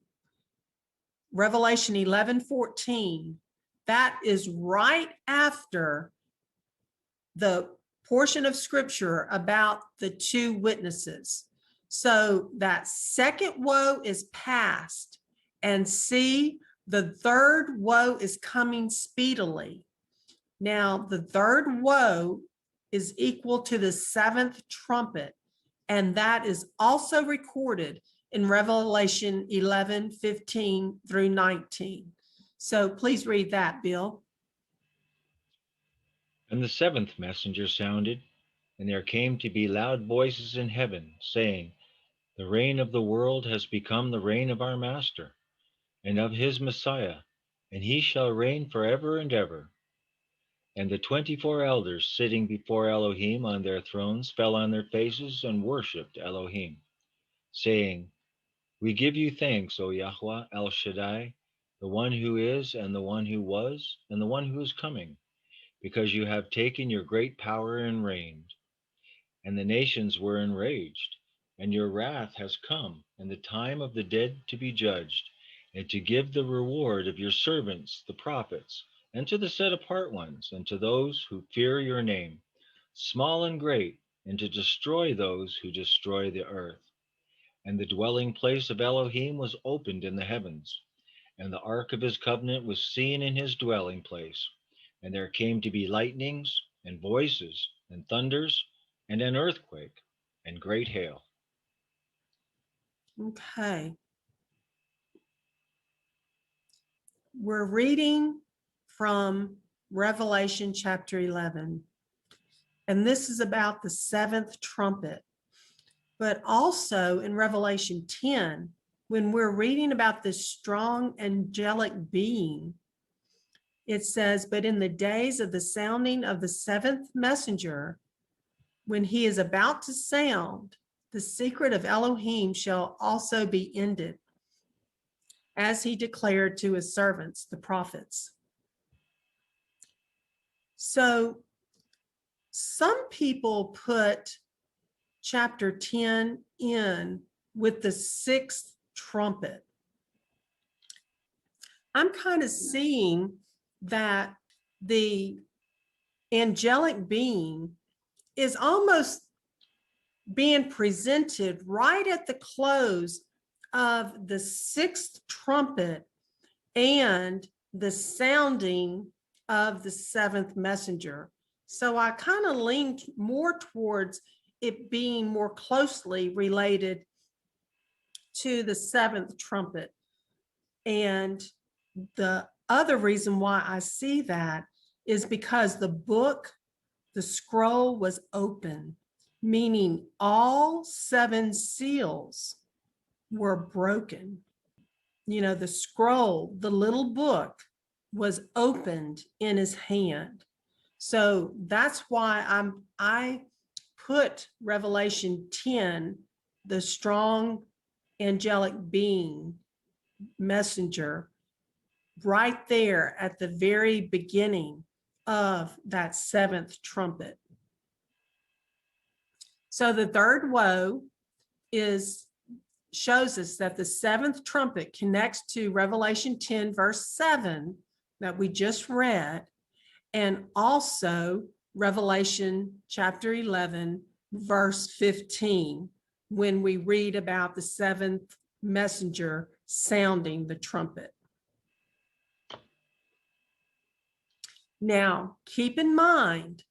Speaker 1: Revelation 11:14, that is right after the portion of scripture about the 2 witnesses. So that second woe is past, and see, the third woe is coming speedily. Now, the third woe is equal to the 7th trumpet, and that is also recorded in Revelation 11:15-19. So please read that, Bill.
Speaker 2: And the 7th messenger sounded, and there came to be loud voices in heaven, saying, The reign of the world has become the reign of our Master, and of his Messiah, and he shall reign forever and ever. And the 24 elders sitting before Elohim on their thrones fell on their faces and worshipped Elohim, saying, We give you thanks, O Yahweh El Shaddai, the one who is, and the one who was, and the one who is coming, because you have taken your great power and reigned. And the nations were enraged, and your wrath has come, and the time of the dead to be judged, and to give the reward of your servants, the prophets, and to the set apart ones, and to those who fear your name, small and great, and to destroy those who destroy the earth. And the dwelling place of Elohim was opened in the heavens, and the ark of his covenant was seen in his dwelling place. And there came to be lightnings, and voices, and thunders, and an earthquake, and great hail.
Speaker 1: Okay. We're reading from Revelation chapter 11, and this is about the seventh trumpet. But also in Revelation 10, when we're reading about this strong angelic being, it says, but in the days of the sounding of the seventh messenger, when he is about to sound, the secret of Elohim shall also be ended, as he declared to his servants, the prophets. So some people put chapter 10 in with the sixth trumpet. I'm kind of seeing that the angelic being is almost being presented right at the close of the sixth trumpet and the sounding of the seventh messenger. So I kind of leaned more towards it being more closely related to the seventh trumpet. And the other reason why I see that is because the book, the scroll was open, meaning all seven seals were broken. You know, the scroll, the little book, was opened in his hand. So that's why I put Revelation 10, the strong angelic being messenger, right there at the very beginning of that seventh trumpet. So the third woe shows us that the seventh trumpet connects to Revelation 10, verse 7 that we just read, and also Revelation chapter 11, verse 15, when we read about the seventh messenger sounding the trumpet. Now, keep in mind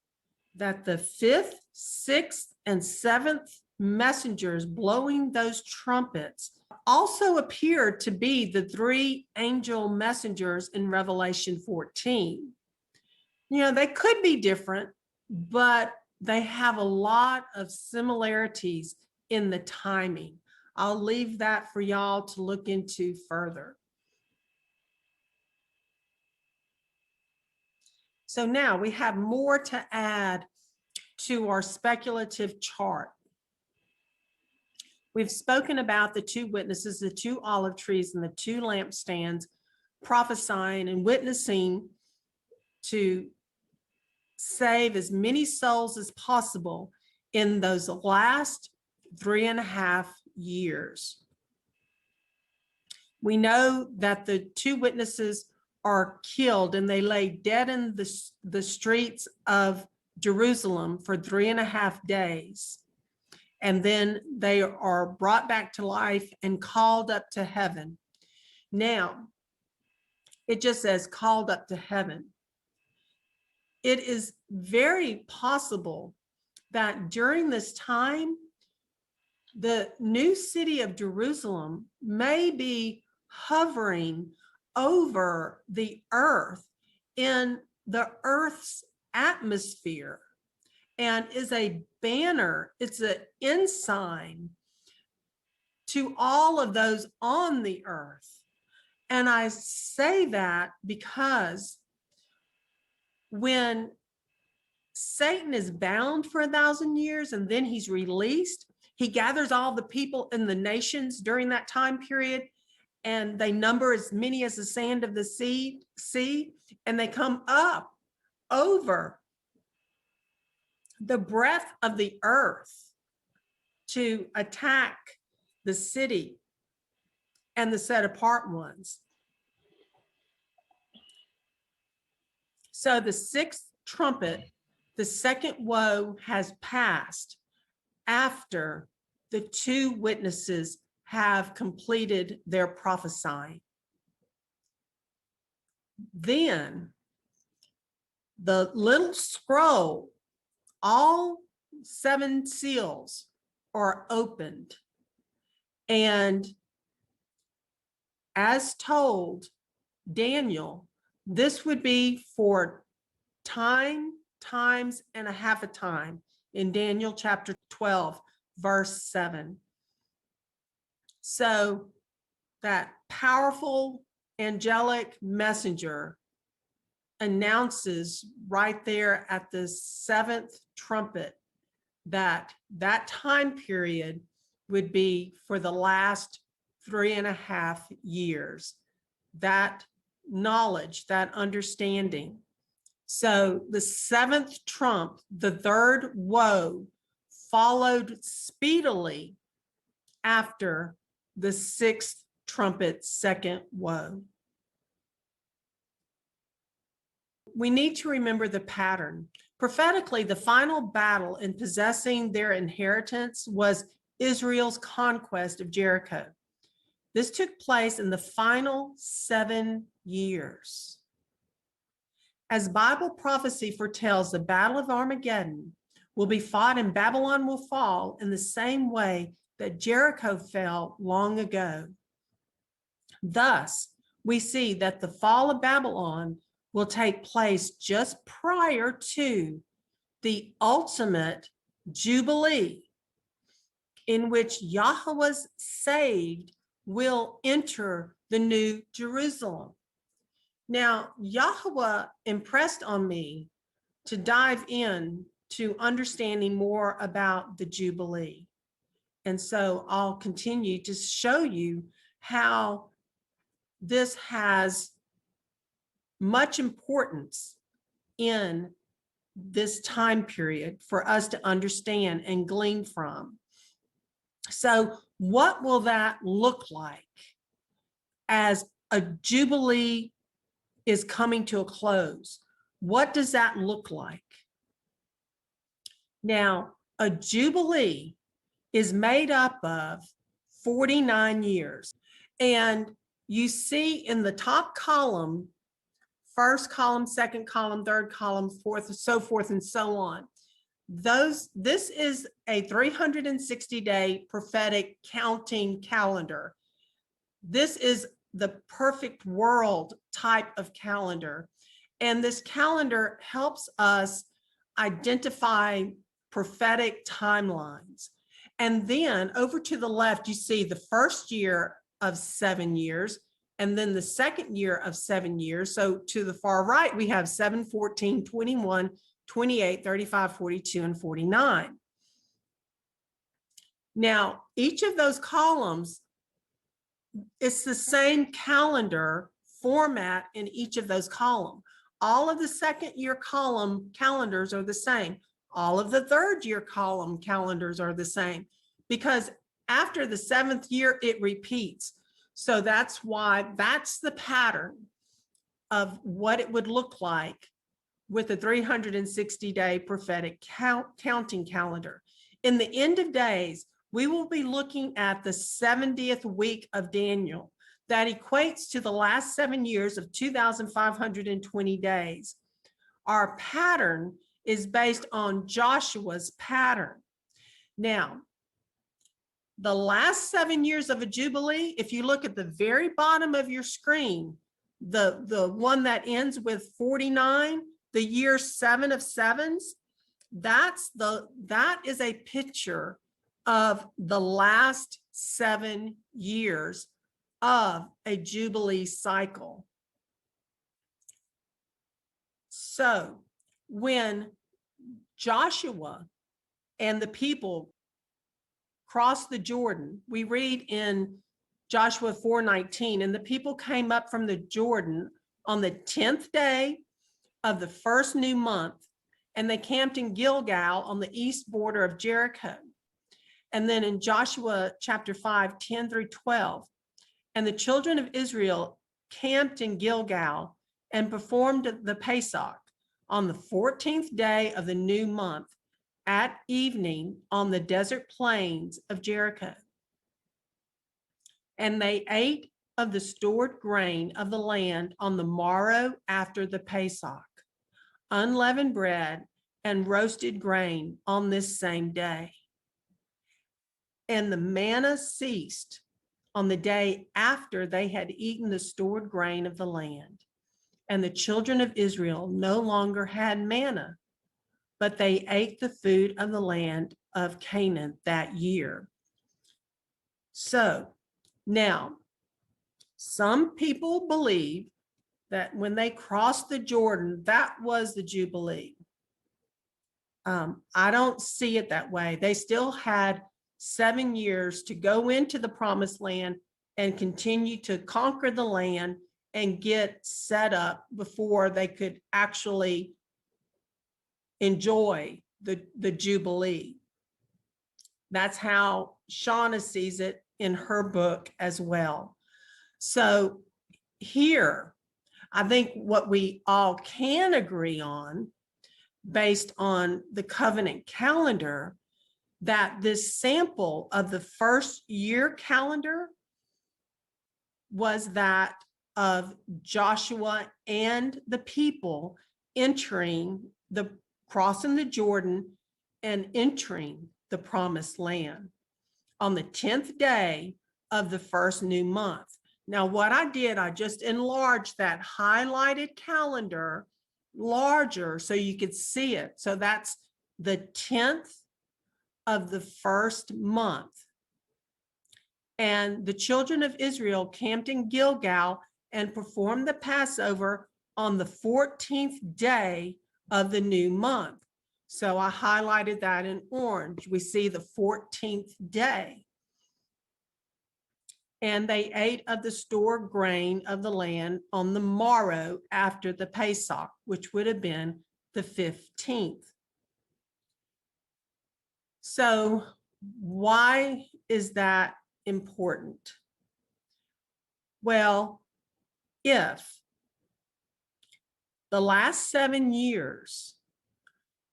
Speaker 1: that the fifth, sixth, and seventh messengers blowing those trumpets also appear to be the three angel messengers in Revelation 14. You know, they could be different, but they have a lot of similarities in the timing. I'll leave that for y'all to look into further. So now we have more to add to our speculative chart. We've spoken about the two witnesses, the two olive trees, and the two lampstands, prophesying and witnessing to save as many souls as possible in those last 3.5 years. We know that the two witnesses are killed and they lay dead in the streets of Jerusalem for 3.5 days. And then they are brought back to life and called up to heaven. Now, it just says called up to heaven. It is very possible that during this time, the new city of Jerusalem may be hovering over the earth in the earth's atmosphere and is a banner, it's an ensign to all of those on the earth. And I say that because when Satan is bound for 1,000 years and then he's released, he gathers all the people in the nations during that time period, and they number as many as the sand of the sea, and they come up over the breadth of the earth to attack the city and the set apart ones. So the sixth trumpet, the second woe, has passed after the two witnesses have completed their prophesying. Then the little scroll, all 7 seals are opened. And as told Daniel, this would be for time, times, and a half a time in Daniel chapter 12, verse 7. So that powerful angelic messenger announces right there at the 7th trumpet that that time period would be for the last 3.5 years. That knowledge, that understanding. So the 7th trump, the third woe, followed speedily after the 6th trumpet, second woe. We need to remember the pattern. Prophetically, the final battle in possessing their inheritance was Israel's conquest of Jericho. This took place in the final 7 years. As Bible prophecy foretells, the Battle of Armageddon will be fought and Babylon will fall in the same way that Jericho fell long ago. Thus, we see that the fall of Babylon will take place just prior to the ultimate Jubilee, in which Yahweh's saved will enter the New Jerusalem. Now, Yahweh impressed on me to dive in to understanding more about the Jubilee. And so I'll continue to show you how this has much importance in this time period for us to understand and glean from. So what will that look like as a Jubilee is coming to a close? What does that look like? Now, a Jubilee is made up of 49 years. And you see in the top column, first column, second column, third column, fourth, so forth and so on. This is a 360-day prophetic counting calendar. This is the perfect world type of calendar. And this calendar helps us identify prophetic timelines. And then over to the left, you see the first year of 7 years, and then the second year of 7 years. So to the far right, we have 7, 14, 21, 28, 35, 42, and 49. Now, each of those columns, it's the same calendar format in each of those columns. All of the second year column calendars are the same. All of the third year column calendars are the same, because after the 7th year, it repeats. So that's why that's the pattern of what it would look like with a 360-day prophetic counting calendar. In the end of days, we will be looking at the 70th week of Daniel. That equates to the last 7 years of 2,520 days. Our pattern is based on Joshua's pattern. Now, the last 7 years of a Jubilee, if you look at the very bottom of your screen, the one that ends with 49, the year 7 of sevens, that is a picture of the last 7 years of a Jubilee cycle. So when Joshua and the people crossed the Jordan, we read in Joshua 4:19, and the people came up from the Jordan on the 10th day of the first new month, and they camped in Gilgal on the east border of Jericho. And then in Joshua chapter 5, 10 through 12, and the children of Israel camped in Gilgal and performed the Pesach on the 14th day of the new month at evening on the desert plains of Jericho. And they ate of the stored grain of the land on the morrow after the Pesach, unleavened bread and roasted grain on this same day. And the manna ceased on the day after they had eaten the stored grain of the land. And the children of Israel no longer had manna, but they ate the food of the land of Canaan that year. So now, some people believe that when they crossed the Jordan, that was the Jubilee. I don't see it that way. They still had 7 years to go into the promised land and continue to conquer the land and get set up before they could actually enjoy the Jubilee. That's how Shauna sees it in her book as well. So here, I think what we all can agree on, based on the covenant calendar, that this sample of the first year calendar was that of Joshua and the people crossing the Jordan and entering the promised land on the 10th day of the first new month. Now, what I did, I just enlarged that highlighted calendar larger so you could see it. So that's the 10th of the first month. And the children of Israel camped in Gilgal and performed the Passover on the 14th day of the new month. So I highlighted that in orange. We see the 14th day. And they ate of the stored grain of the land on the morrow after the Pesach, which would have been the 15th. So why is that important? Well, if the last 7 years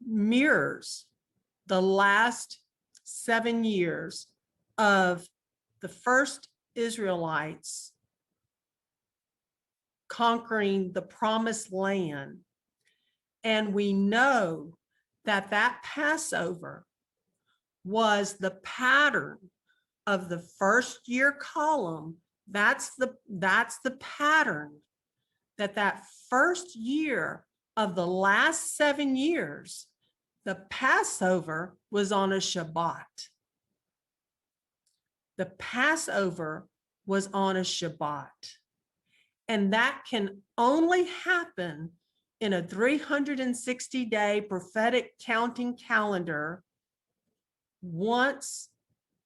Speaker 1: mirrors the last 7 years of the first Israelites conquering the promised land, and we know that that Passover was the pattern of the first year column, that's the pattern, that first year of the last 7 years, the Passover was on a Shabbat. The Passover was on a Shabbat. And that can only happen in a 360-day prophetic counting calendar once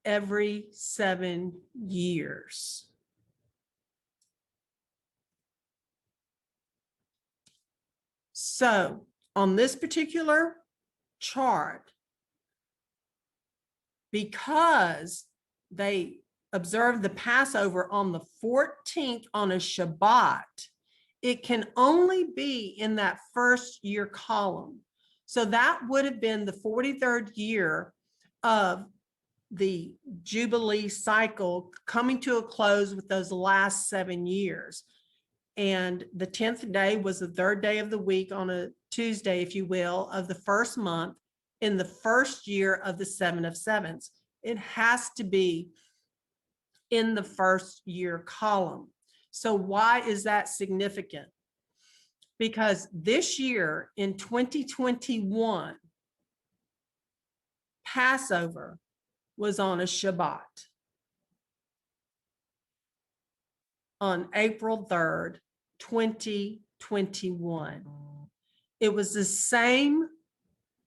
Speaker 1: every 7 years. So on this particular chart, because they observed the Passover on the 14th on a Shabbat, it can only be in that first year column. So that would have been the 43rd year of the Jubilee cycle coming to a close with those last 7 years. And the 10th day was the 3rd day of the week on a Tuesday, if you will, of the first month in the first year of the 7 of sevens. It has to be in the first year column. So why is that significant? Because this year in 2021, Passover was on a Shabbat on April 3rd, 2021. It was the same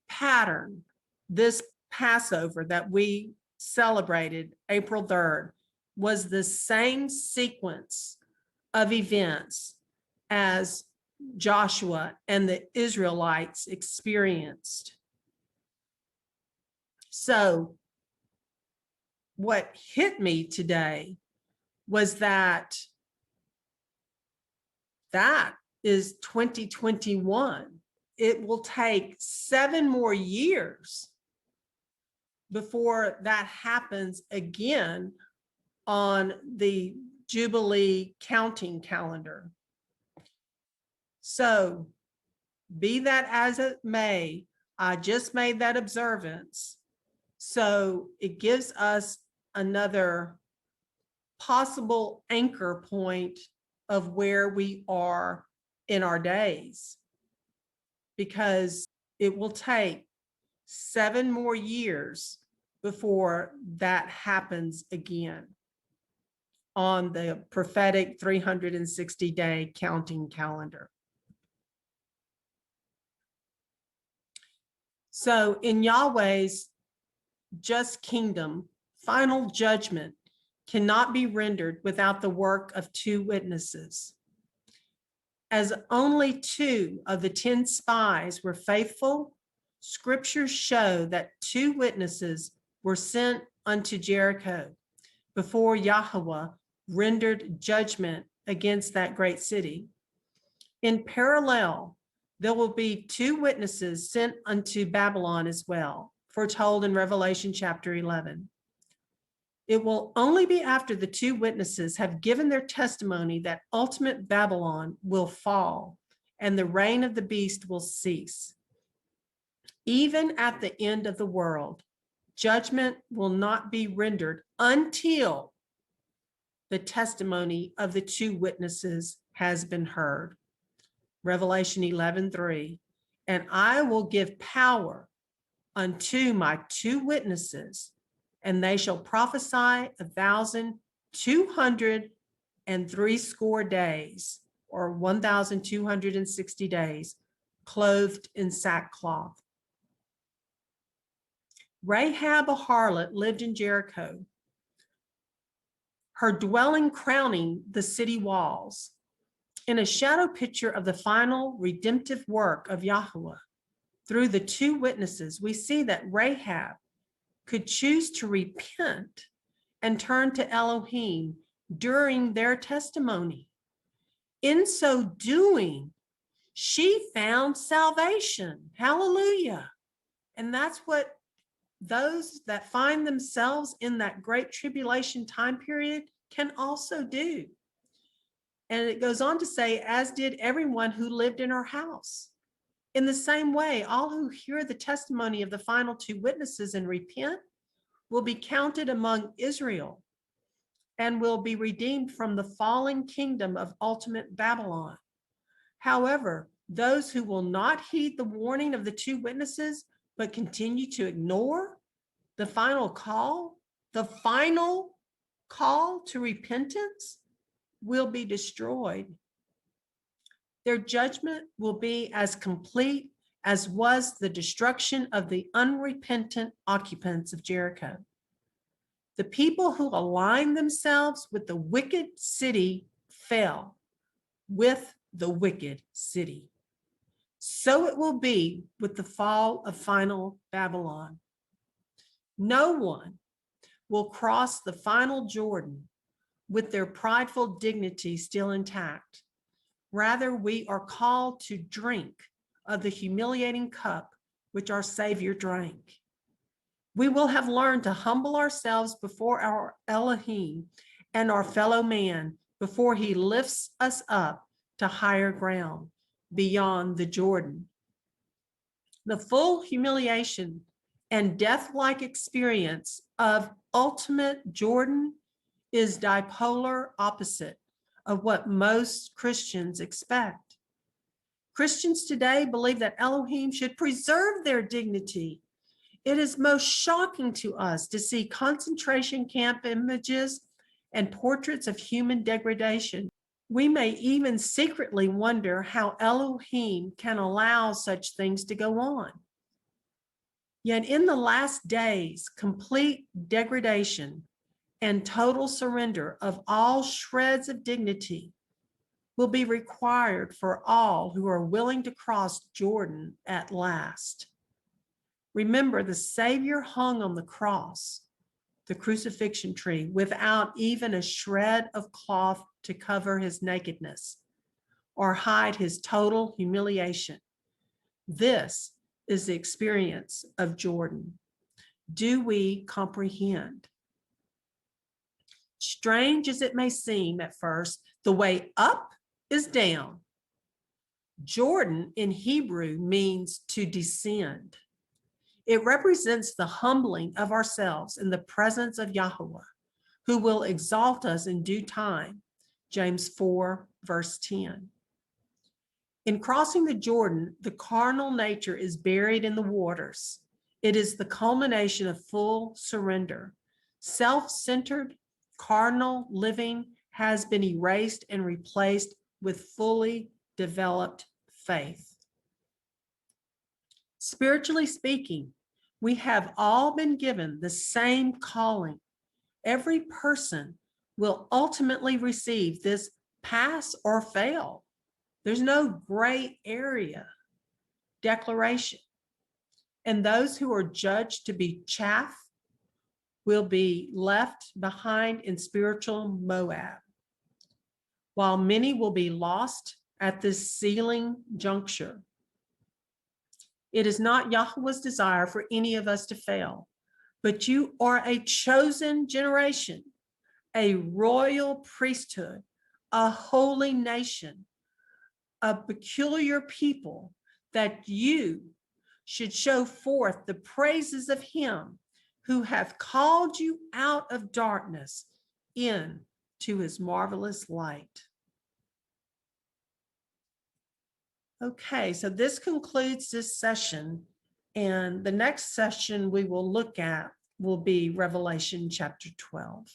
Speaker 1: pattern, this Passover that we celebrated April 3rd was the same sequence of events as Joshua and the Israelites experienced. So what hit me today was that is 2021. It will take 7 more years before that happens again on the Jubilee counting calendar. So be that as it may, I just made that observance. So it gives us another possible anchor point of where we are in our days, because it will take 7 more years before that happens again on the prophetic 360-day counting calendar. So in Yahweh's just kingdom, final judgment cannot be rendered without the work of 2 witnesses. As only 2 of the 10 spies were faithful, scriptures show that 2 witnesses were sent unto Jericho before Yahweh rendered judgment against that great city. In parallel, there will be 2 witnesses sent unto Babylon as well, foretold in Revelation chapter 11. It will only be after the 2 witnesses have given their testimony that ultimate Babylon will fall and the reign of the beast will cease. Even at the end of the world, judgment will not be rendered until the testimony of the 2 witnesses has been heard. Revelation 11:3, and I will give power unto my 2 witnesses, and they shall prophesy 1,260 days, or 1,260 days, clothed in sackcloth. Rahab, a harlot, lived in Jericho, her dwelling crowning the city walls. In a shadow picture of the final redemptive work of Yahweh, through the 2 witnesses, we see that Rahab could choose to repent and turn to Elohim during their testimony. In so doing, she found salvation. Hallelujah. And that's what those that find themselves in that great tribulation time period can also do. And it goes on to say, as did everyone who lived in her house. In the same way, all who hear the testimony of the final 2 witnesses and repent will be counted among Israel and will be redeemed from the falling kingdom of ultimate Babylon. However, those who will not heed the warning of the 2 witnesses, but continue to ignore the final call to repentance, will be destroyed. Their judgment will be as complete as was the destruction of the unrepentant occupants of Jericho. The people who aligned themselves with the wicked city fell with the wicked city. So it will be with the fall of final Babylon. No one will cross the final Jordan with their prideful dignity still intact. Rather, we are called to drink of the humiliating cup which our Savior drank. We will have learned to humble ourselves before our Elohim and our fellow man before he lifts us up to higher ground beyond the Jordan. The full humiliation and death-like experience of ultimate Jordan is dipolar opposite of what most Christians expect. Christians today believe that Elohim should preserve their dignity. It is most shocking to us to see concentration camp images and portraits of human degradation. We may even secretly wonder how Elohim can allow such things to go on. Yet in the last days, complete degradation and total surrender of all shreds of dignity will be required for all who are willing to cross Jordan at last. Remember, the Savior hung on the cross the crucifixion tree, without even a shred of cloth to cover his nakedness or hide his total humiliation. This is the experience of Jordan. Do we comprehend? Strange as it may seem at first, the way up is down. Jordan in Hebrew means to descend. It represents the humbling of ourselves in the presence of Yahweh, who will exalt us in due time. James 4, verse 10. In crossing the Jordan, the carnal nature is buried in the waters. It is the culmination of full surrender. Self-centered, carnal living has been erased and replaced with fully developed faith. Spiritually speaking, we have all been given the same calling. Every person will ultimately receive this pass or fail. There's no gray area declaration. And those who are judged to be chaff will be left behind in spiritual Moab, while many will be lost at this sealing juncture. It is not Yahweh's desire for any of us to fail, but you are a chosen generation, a royal priesthood, a holy nation, a peculiar people, that you should show forth the praises of him who hath called you out of darkness into his marvelous light. Okay, so this concludes this session, and the next session we will look at will be Revelation chapter 12.